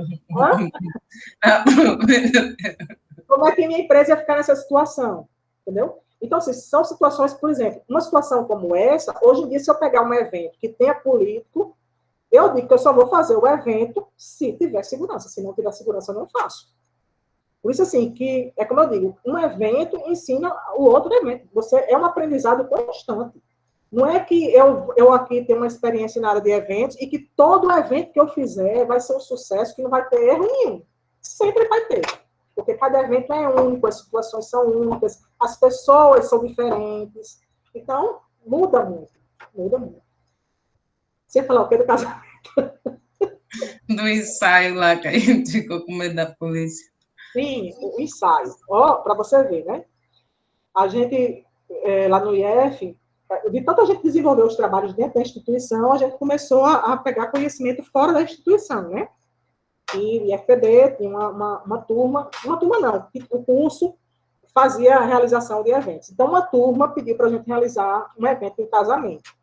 Como é que minha empresa ia ficar nessa situação? Entendeu? Então, assim, são situações, por exemplo, uma situação como essa, hoje em dia, se eu pegar um evento que tenha político, Eu digo que eu só vou fazer o evento se tiver segurança. Se não tiver segurança, eu não faço. Por isso, assim, que é como eu digo, um evento ensina o outro evento. É um aprendizado constante. Não é que eu aqui tenho uma experiência na área de eventos e que todo evento que eu fizer vai ser um sucesso, que não vai ter erro nenhum. Sempre vai ter. Porque cada evento é único, as situações são únicas, as pessoas são diferentes. Então, muda muito. Muda muito. Você falou o que do casamento? Do ensaio lá, que a gente ficou com medo da polícia. Sim, o ensaio. Ó, para você ver, né? A gente, lá no IF, de tanta gente desenvolver os trabalhos dentro da instituição, a gente começou a pegar conhecimento fora da instituição, né? E o IFPB tinha uma turma não, o curso fazia a realização de eventos. Então, uma turma pediu para a gente realizar um evento em casamento.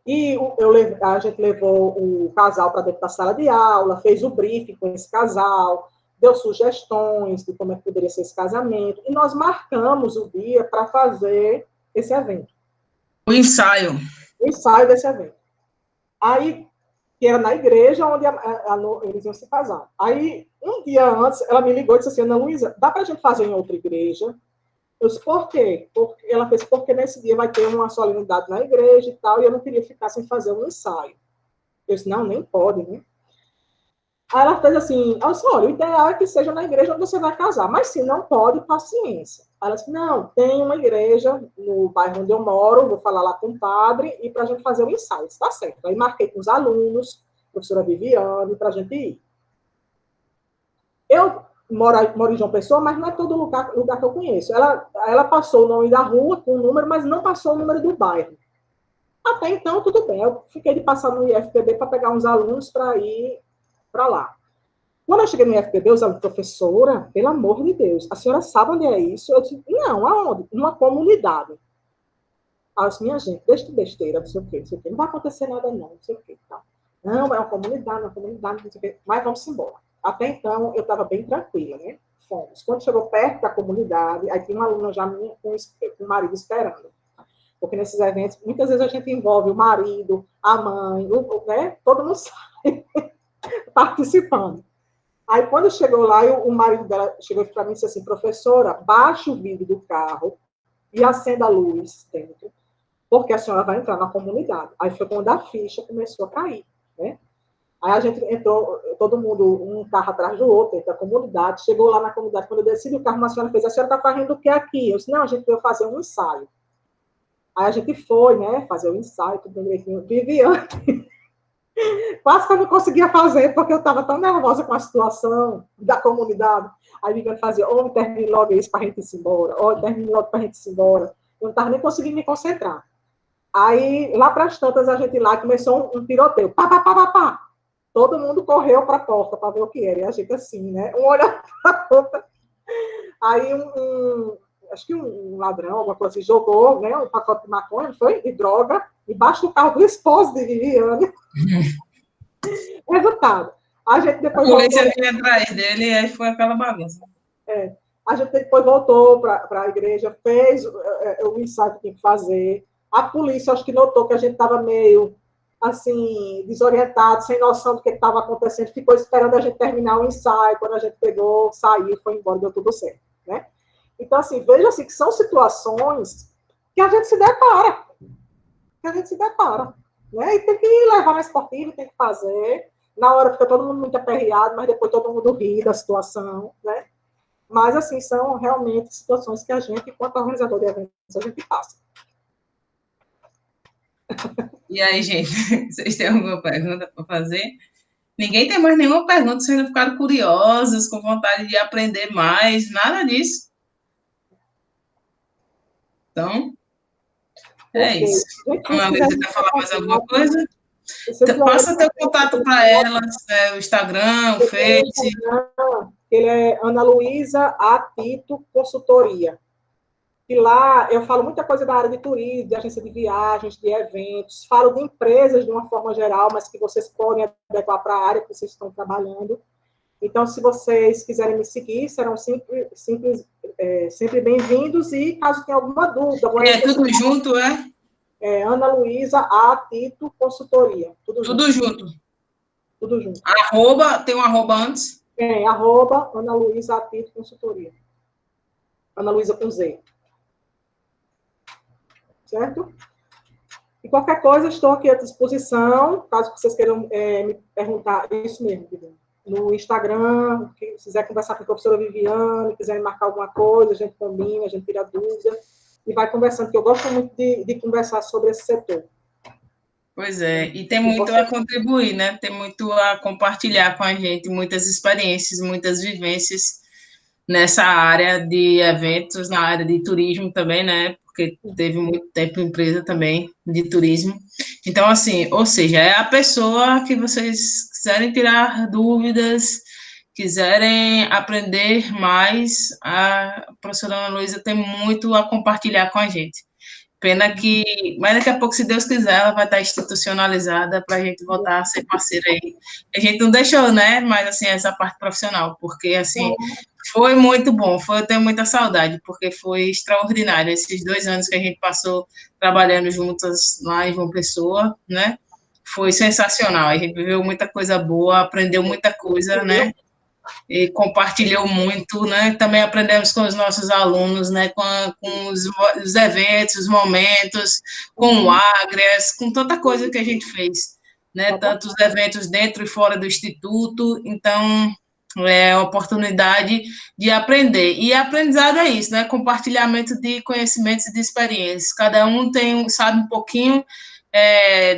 E a gente levou o casal para dentro da sala de aula, fez o briefing com esse casal, deu sugestões de como é que poderia ser esse casamento, e nós marcamos o dia para fazer esse evento. O ensaio. O ensaio desse evento. Aí, que era na igreja onde eles iam se casar. Aí, um dia antes, ela me ligou e disse assim, Ana Luísa, dá para a gente fazer em outra igreja? Eu disse, por quê? Ela fez, porque nesse dia vai ter uma solenidade na igreja e tal, e eu não queria ficar sem fazer um ensaio. Eu disse, não, nem pode, né? Aí ela fez assim, ela disse, olha, o ideal é que seja na igreja onde você vai casar, mas se não pode, paciência. Aí ela disse, não, tem uma igreja no bairro onde eu moro, vou falar lá com o padre, e para a gente fazer o ensaio. Está certo. Aí marquei com os alunos, professora Viviane, para a gente ir. Eu moro em João Pessoa, mas não é todo lugar que eu conheço. Ela passou o nome da rua com o número, mas não passou o número do bairro. Até então, tudo bem. Eu fiquei de passar no IFPB para pegar uns alunos para ir para lá. Quando eu cheguei no IFPB, os alunos, professora, pelo amor de Deus, a senhora sabe onde é isso? Eu disse, não, aonde? Numa comunidade. Aí eu disse, minha gente, deixa de besteira, não sei o quê, não sei o quê. Não vai acontecer nada não, não sei o quê. Tá. Não, é uma comunidade, não sei o quê. Mas vamos embora. Até então, eu estava bem tranquila, né? Fomos. Quando chegou perto da comunidade, aí tinha uma aluna já minha com o marido esperando. Porque nesses eventos, muitas vezes a gente envolve o marido, a mãe, né? Todo mundo sai participando. Aí, quando chegou lá, o marido dela chegou para mim e disse assim, professora, baixe o vidro do carro e acenda a luz dentro, porque a senhora vai entrar na comunidade. Aí foi quando a ficha começou a cair, né? Aí a gente entrou, todo mundo, um carro atrás do outro, dentro da comunidade, chegou lá na comunidade, quando eu desci do carro, uma senhora fez, a senhora está fazendo o que aqui? Eu disse, não, a gente veio fazer um ensaio. Aí a gente foi, né, fazer o ensaio, tudo direitinho. Viviane, quase que eu não conseguia fazer, porque eu estava tão nervosa com a situação da comunidade. Aí Viviane fazia, termine logo isso para a gente ir embora, termine logo para a gente ir embora. Eu não estava nem conseguindo me concentrar. Aí, lá para as tantas, a gente lá começou um tiroteio. Pá, pá, pá, pá, pá. Todo mundo correu para a porta para ver o que era. E a gente assim, né? Um olhando para a outra. Aí, acho que um ladrão, alguma coisa assim, jogou, né? Um pacote de maconha, foi? De droga, embaixo do carro do esposo de Viviane. Resultado. A gente depois a polícia vinha atrás dele e aí foi aquela bagunça. A gente depois voltou para a igreja, fez o ensaio que tinha que fazer. A polícia, acho que notou que a gente estava meio, assim, desorientado, sem noção do que estava acontecendo, ficou esperando a gente terminar o ensaio. Quando a gente pegou, saiu, foi embora, deu tudo certo, né? Então, assim, veja assim, que são situações que a gente se depara. Né? E tem que levar na esportiva, tem que fazer. Na hora fica todo mundo muito aperreado, mas depois todo mundo ri da situação, né? Mas, assim, são realmente situações que a gente, enquanto organizador de eventos, a gente passa. E aí, gente, vocês têm alguma pergunta para fazer? Ninguém tem mais nenhuma pergunta, vocês não ficaram curiosos, com vontade de aprender mais, nada disso. Então, é isso. Ana Luísa quer falar mais alguma coisa? Passa teu contato para elas, o Instagram, o Face. Ele é Ana Luísa Atito Consultoria. E lá eu falo muita coisa da área de turismo, de agência de viagens, de eventos, falo de empresas de uma forma geral, mas que vocês podem adequar para a área que vocês estão trabalhando. Então, se vocês quiserem me seguir, serão sempre bem-vindos, e caso tenha alguma dúvida... tudo junto, é? Ana Luísa A. Tito Consultoria. Tudo junto. Tudo junto. Arroba, tem um arroba antes? Arroba Ana Luísa A. Tito Consultoria. Ana Luísa com Z. Certo? E qualquer coisa, estou aqui à disposição, caso vocês queiram me perguntar, isso mesmo, no Instagram, se quiser conversar com a professora Viviane, quiser marcar alguma coisa, a gente combina, a gente tira dúvida, e vai conversando, porque eu gosto muito de conversar sobre esse setor. Pois é, e tem muito a contribuir, né? Tem muito a compartilhar com a gente, muitas experiências, muitas vivências nessa área de eventos, na área de turismo também, né? Porque teve muito tempo empresa também de turismo. Então, assim, ou seja, é a pessoa que vocês quiserem tirar dúvidas, quiserem aprender mais, a professora Ana Luísa tem muito a compartilhar com a gente. Pena que, mas daqui a pouco, se Deus quiser, ela vai estar institucionalizada para a gente voltar a ser parceira aí. A gente não deixou, né? Mas, assim, essa parte profissional, porque, assim, foi muito bom, eu tenho muita saudade, porque foi extraordinário esses 2 anos que a gente passou trabalhando juntas lá em João Pessoa, né? Foi sensacional, a gente viveu muita coisa boa, aprendeu muita coisa, né? E compartilhou muito, né? Também aprendemos com os nossos alunos, né? Com os eventos, os momentos, com o Agres, com tanta coisa que a gente fez, né? Tantos eventos dentro e fora do Instituto, então é a oportunidade de aprender. E aprendizado é isso, né? Compartilhamento de conhecimentos e de experiências. Cada um sabe um pouquinho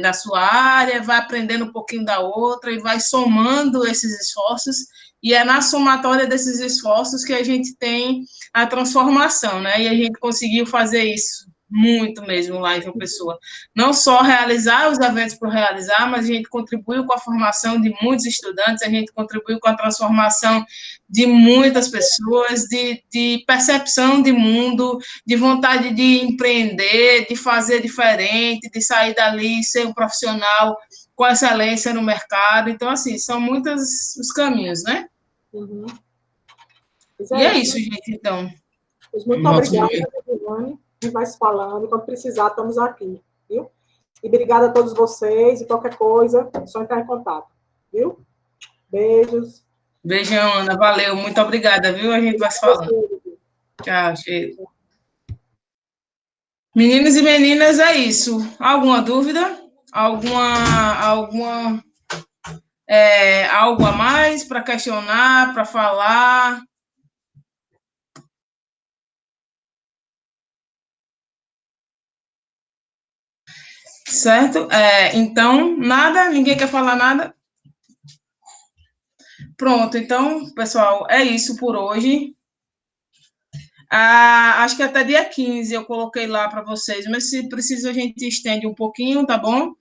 da sua área, vai aprendendo um pouquinho da outra e vai somando esses esforços, e é na somatória desses esforços que a gente tem a transformação, né? E a gente conseguiu fazer isso muito mesmo lá em João Pessoa. Não só realizar os eventos por realizar, mas a gente contribuiu com a formação de muitos estudantes, a gente contribuiu com a transformação de muitas pessoas, de percepção de mundo, de vontade de empreender, de fazer diferente, de sair dali e ser um profissional com excelência no mercado. Então, assim, são muitos os caminhos, né? Uhum. E é isso, gente, então. Pois muito obrigada, Giovanni. A gente vai se falando. Quando precisar, estamos aqui, viu? E obrigada a todos vocês. E qualquer coisa, é só entrar em contato, viu? Beijos. Beijão, Ana. Valeu. Muito obrigada, viu? A gente vai se falando. Tchau, cheiro. Meninos e meninas, é isso. Alguma dúvida? Algo a mais para questionar, para falar? Certo? Então, nada? Ninguém quer falar nada? Pronto, então, pessoal, é isso por hoje. Acho que até dia 15 eu coloquei lá para vocês, mas se precisa a gente estende um pouquinho, tá bom?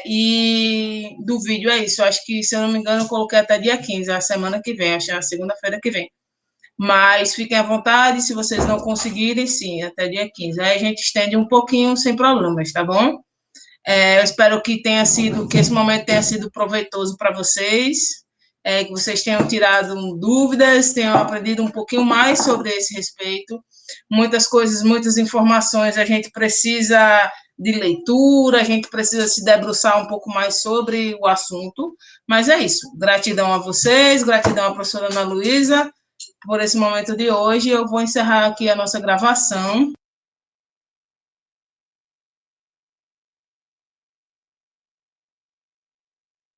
E do vídeo é isso, acho que, se eu não me engano, eu coloquei até dia 15, a semana que vem, acho que é a segunda-feira que vem. Mas fiquem à vontade, se vocês não conseguirem, sim, até dia 15. Aí a gente estende um pouquinho sem problemas, tá bom? Eu espero que esse momento tenha sido proveitoso para vocês, que vocês tenham tirado dúvidas, tenham aprendido um pouquinho mais sobre esse respeito. Muitas coisas, muitas informações, a gente precisa de leitura, a gente precisa se debruçar um pouco mais sobre o assunto, mas é isso. Gratidão a vocês, gratidão à professora Ana Luísa por esse momento de hoje. Eu vou encerrar aqui a nossa gravação.